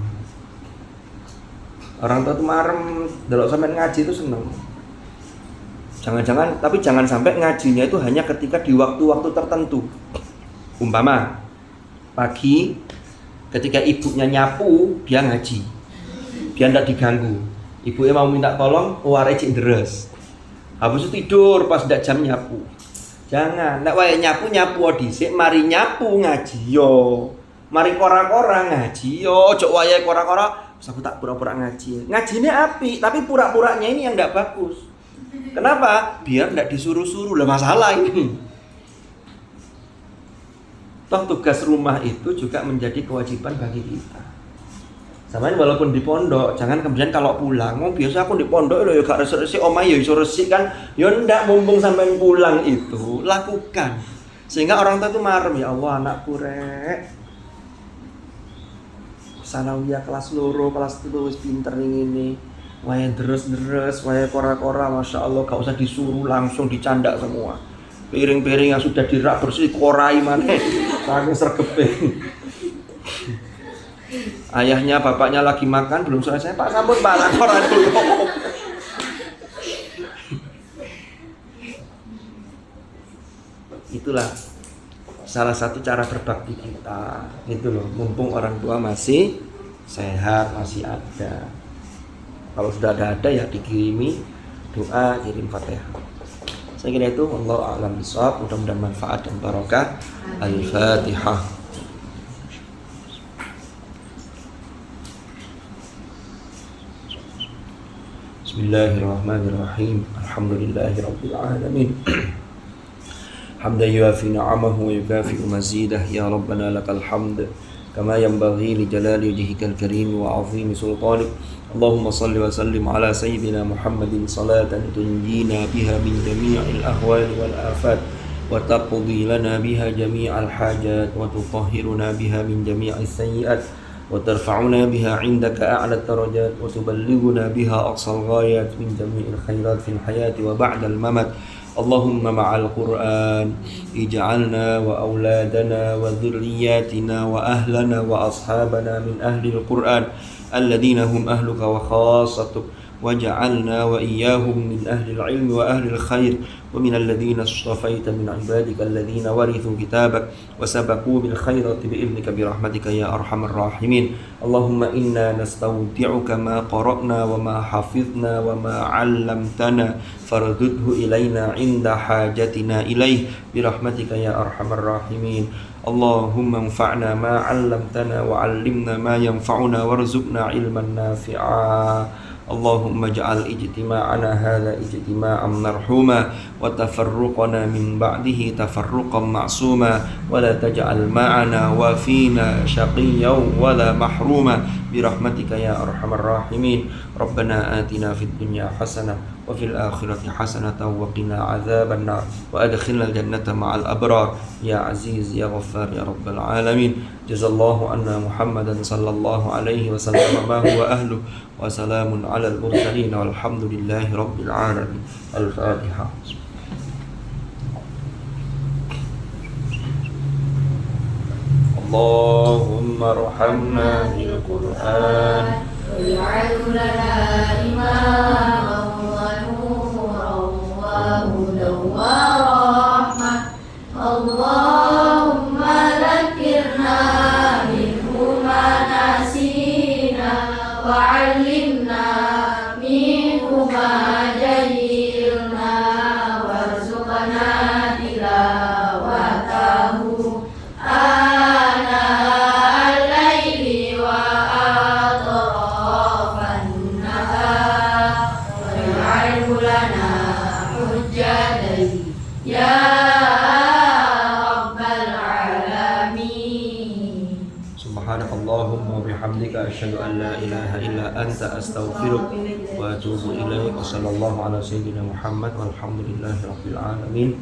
Orang tua itu marem, delok sampai ngaji itu seneng. Jangan-jangan, tapi jangan sampai ngajinya itu hanya ketika di waktu-waktu tertentu. Umpama pagi, ketika ibunya nyapu, dia ngaji, biar tidak diganggu. Ibunya mau minta tolong, warai cik deres. Habis itu tidur pas tidak jam nyapu. Jangan. Nek wae nyapu dhisik, mari nyapu ngaji yo. Mari kora-kora ngaji yo. Ojo wae kora-kora, terus aku tak pura-pura ngaji. Ngajine apik, tapi pura-puranya ini yang enggak bagus. Kenapa? Biar enggak disuruh-suruh. Lah masalah ini. Toh tugas rumah itu juga menjadi kewajiban bagi kita. Sampeyan walaupun di pondok, jangan kemudian kalau pulang, biasa aku di pondok lho ya gak resik-resik, omah ya iso resik kan. Ya ndak, mumpung sampean pulang itu lakukan. Sehingga orang tua itu marem, ya Allah anakku rek. Sanawiyah kelas loro, kelas 3 wis pinter ngene. Wae deres-deres, wae kora-kora, Masya Allah gak usah disuruh, langsung dicandak semua. Piring-piring yang sudah dirak bersih korai maneh. Saking sregepe. Ayahnya, bapaknya lagi makan, belum selesai, Pak sampun Pak, laporan dulu. Itulah salah satu cara berbakti kita. Itu loh, mumpung orang tua masih sehat, masih ada. Kalau sudah ada ya dikirimi doa, kirim Fatihah. Saya kira itu, Allah a'lam bishawab, mudah-mudahan manfaat dan barokah. Al-Fatihah. Bismillahirrahmanirrahim. Alhamdulillahirabbil alamin. Hamdan yuafi ni'amahu wa yukafi'u mazidah. Ya Rabbana lakal hamd kama yanbaghi li jalali wajhikal karim wa 'azimi sultanik. Allahumma salli wa sallim ala sayyidina Muhammadin salatan tunjina biha min jami'il ahwali wal afat wa taqdi lana biha jami'al hajat wa tutahhiruna biha min jami'is sayyi'at وترفعنا بها عندك أعلى الدرجات وتبلغنا بها أقصى الغايات من جميع الخيرات في الحياة وبعد الممات. اللهم مع القرآن اجعلنا وأولادنا وذرياتنا وأهلنا وأصحابنا من أهل القرآن الذين هم أهلك وخاصتك وجعلنا وإياهم من أهل العلم وأهل الخير ومن الذين اصطفيت من عبادك الذين ورثوا كتابك وسبقوا بالخيرات بإذنك برحمتك يا أرحم الراحمين. اللهم إنا نستودعك ما قرأنا وما حفظنا وما علمتنا فردده إلينا عند حاجتنا إليه برحمتك يا أرحم الراحمين. اللهم انفعنا ما علمتنا وعلمنا ما ينفعنا وارزقنا علما نافعا. اللهم اجعل اجتماعنا هذا اجتماعا مرحوما وتفرقنا من بعده تفرقا معصوما ولا تجعل معنا وفينا شقيا ولا محروما برحمتك يا أرحم الراحمين. ربنا آتنا في الدنيا حسنة وفي الآخرة حسنة وقنا عذاب النار وأدخلنا الجنة مع الأبرار يا عزيز يا غفار يا رب العالمين. جزا الله عنا محمدا صلى الله عليه وسلم ما هو أهله وسلام على المرسلين والحمد لله رب العالمين. الفاتحة. اللهم ارحمنا بالقرآن واجعله لنا إماما ونورا وهدى ورحمة. اللهم ذكرنا منه ما نسينا وعلمنا منه ما جهلنا وارزقنا تلاوته آناء الليل وأطراف النهار واجعله لنا حجة يا رب العالمين. سبحانك اللهم وبحمدك أشهد أن لا إله إلا أنت أستغفرك وأتوب إليك. وصلى الله على سيدنا محمد والحمد لله رب العالمين.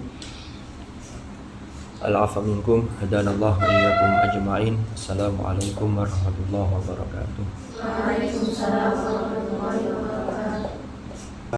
العفو منكم هدانا الله وإياكم أجمعين. السلام عليكم ورحمة الله وبركاته. Waalaikumsalam.